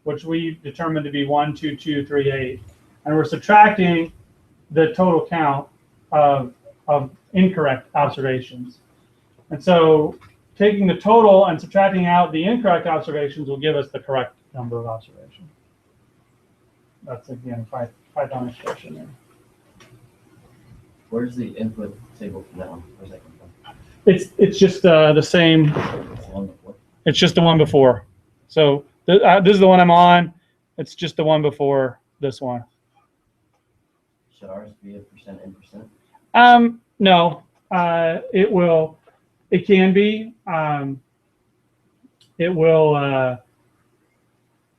which we determined to be 1, 2, 2, 3, 8, and we're subtracting the total count of incorrect observations. And so taking the total and subtracting out the incorrect observations will give us the correct number of observations. That's again Python expression there. Where's the input table for that one? Where's that come from? It's just the same. It's the one before. It's just the one before. So this is the one I'm on. It's just the one before this one. Should ours be a percent in percent? No, it will. It can be. It will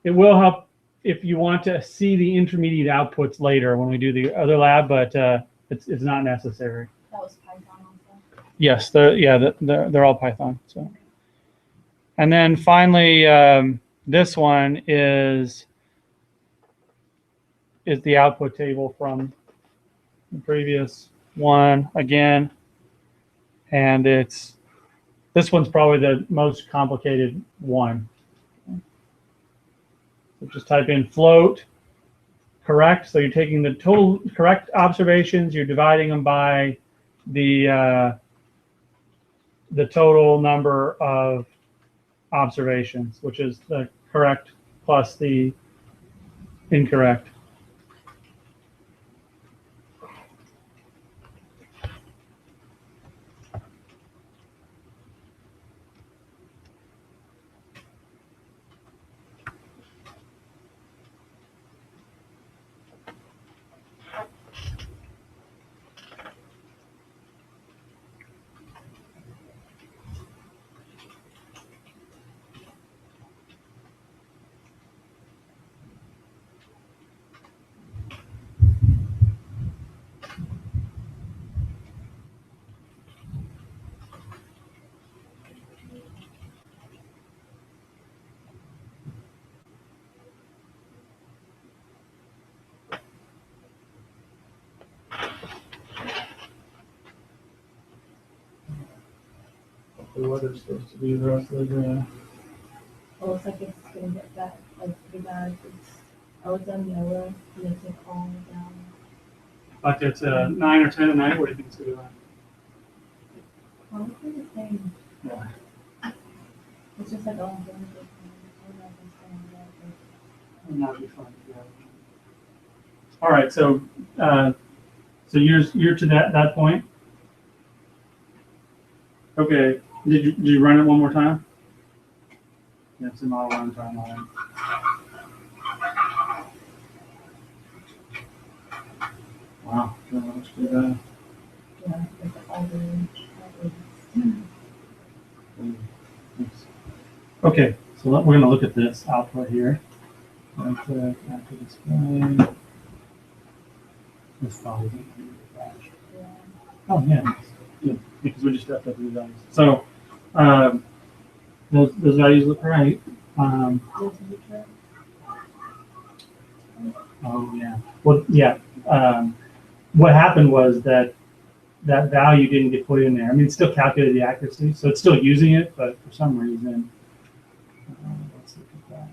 help if you want to see the intermediate outputs later when we do the other lab, but it's not necessary. That was Python also. Yes, they're all Python. So, and then finally, this one is the output table from the previous one again, and this one's probably the most complicated one. So just type in float correct. So you're taking the total correct observations, you're dividing them by the total number of observations, which is the correct plus the incorrect. What is supposed to be the rest of the Well, it looks like it's gonna get that like pretty bad. I was on yellow, and it's like all down. like it's a 9 or 10 at night. What do you think it's gonna be like? Probably the same. Yeah. It's just like all down. That'd be fun. Yeah. All right, so you're to that point. Okay. Did you run it one more time? Yeah, it's a model runtime line. Wow, that looks pretty bad. Yeah, it's all Okay, so we're going to look at this output here. Right click, after display. This file isn't going to crash. Oh, yeah. Yeah, because we just have to do values. So those values look right. Oh, yeah. Well, yeah. What happened was that value didn't get put in there. I mean, it still calculated the accuracy, so it's still using it, but for some reason, let's look at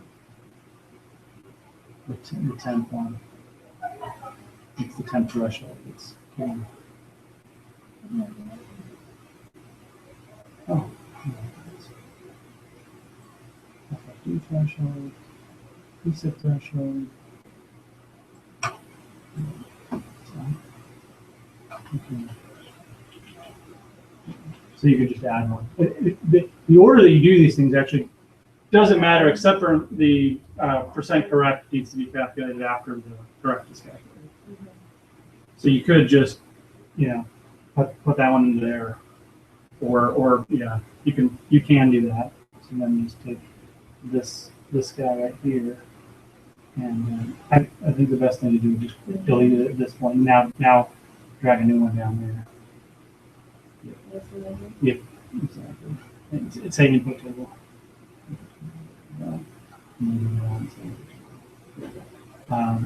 that. The temp one. It's the temp threshold. It's killing. Oh. FFD threshold. Preset threshold. Okay. So you could just add one. The order that you do these things actually doesn't matter, except for the percent correct needs to be calculated after the correct is calculated. So you could just, you know, put that one into there, or yeah, you can do that. So then you just take this guy right here, and I think the best thing to do is just delete it at this point. Now drag a new one down there. Yep, exactly. It's an input table.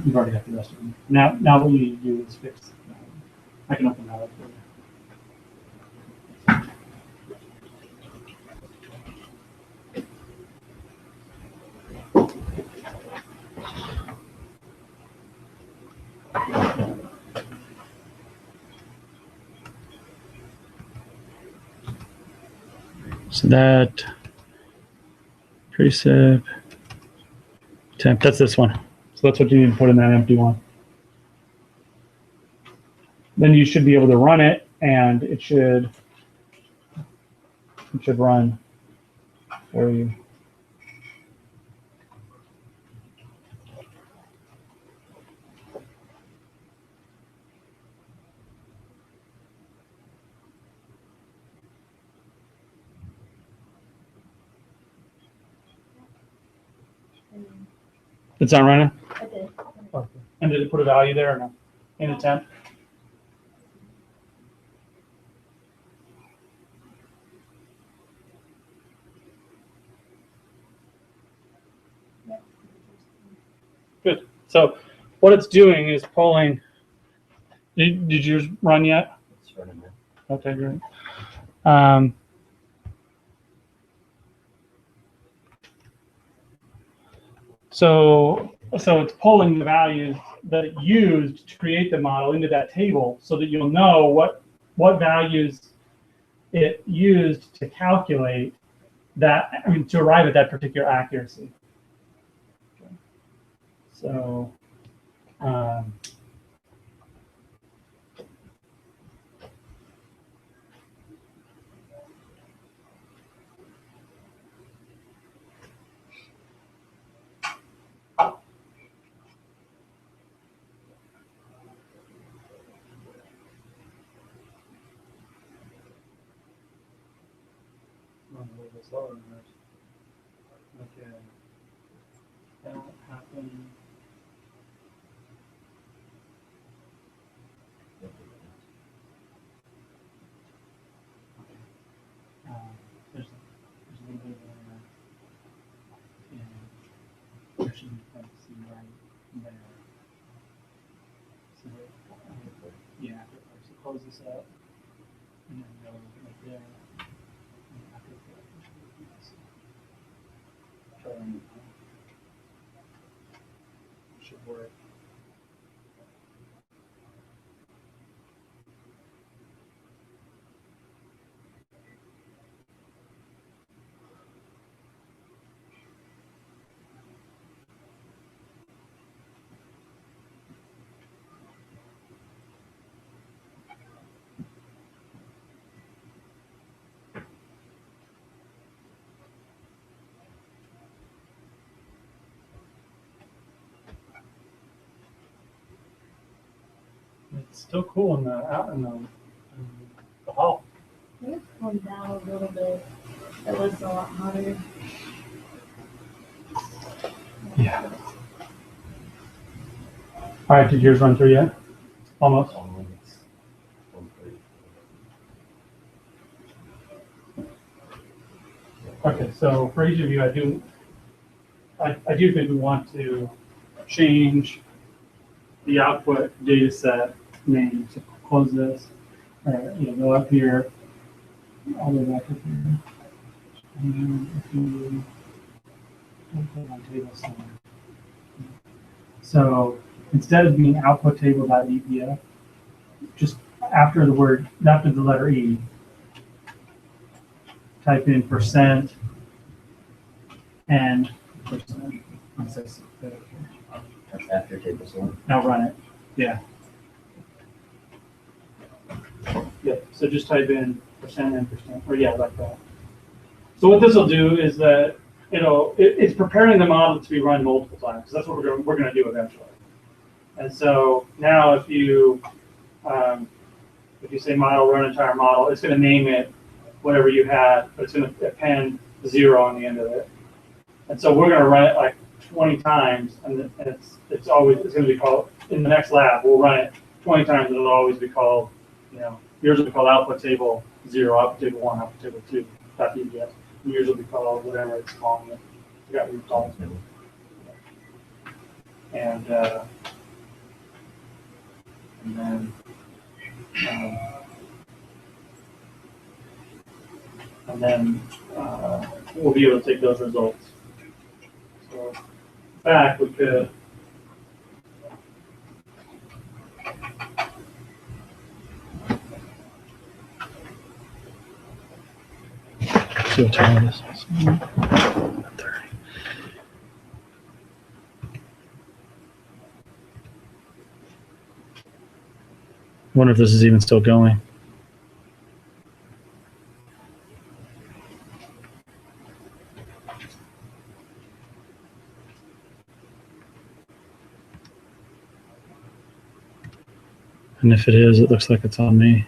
You've already got the rest of them. Now what you need to do is fix. I can open that up for you. So that precip temp, that's this one. So that's what you need to put in that empty one. Then you should be able to run it, and it should run for you. It's not running? I did. Okay. And did it put a value there or no? In a temp? Good. So what it's doing is pulling. Did yours run yet? It's running now. Okay, great. So it's pulling the values that it used to create the model into that table, so that you'll know what values it used to calculate that, I mean, to arrive at that particular accuracy. Okay. So. Okay. That happened. There's a little bit of an error. And there should be parentheses right there. So yeah, so close this up, and then go right there. And after that, try and should work. It's still cool in the hall. It's calmed down a little bit. It was a lot hotter. Yeah. All right, did yours run through yet? Almost. Okay, so for each of you, I do think we want to change the output data set name. So close this. All right, go up here, all the way back up here. And then if you put on table center. So instead of being output table.dpf, just after the letter E, type in % and %. That's after table one. Now run it. Yeah. Yep. So just type in percent and percent, or yeah, like that. So what this will do is that it's preparing the model to be run multiple times, because that's what we're going to do eventually. And so now if you say model, run entire model, it's going to name it whatever you had, but it's going to append 0 on the end of it. And so we're going to run it like 20 times, and it's going to be called, in the next lab, we'll run it 20 times, and it'll always be called, yours will be called output table 0, output table 1, output table 2, .dbs. And yours will be called whatever it's calling it. I forgot what you call it. And then we'll be able to take those results. So, in fact, we could. See what time it is. 30. I wonder if this is even still going. And if it is, it looks like it's on me.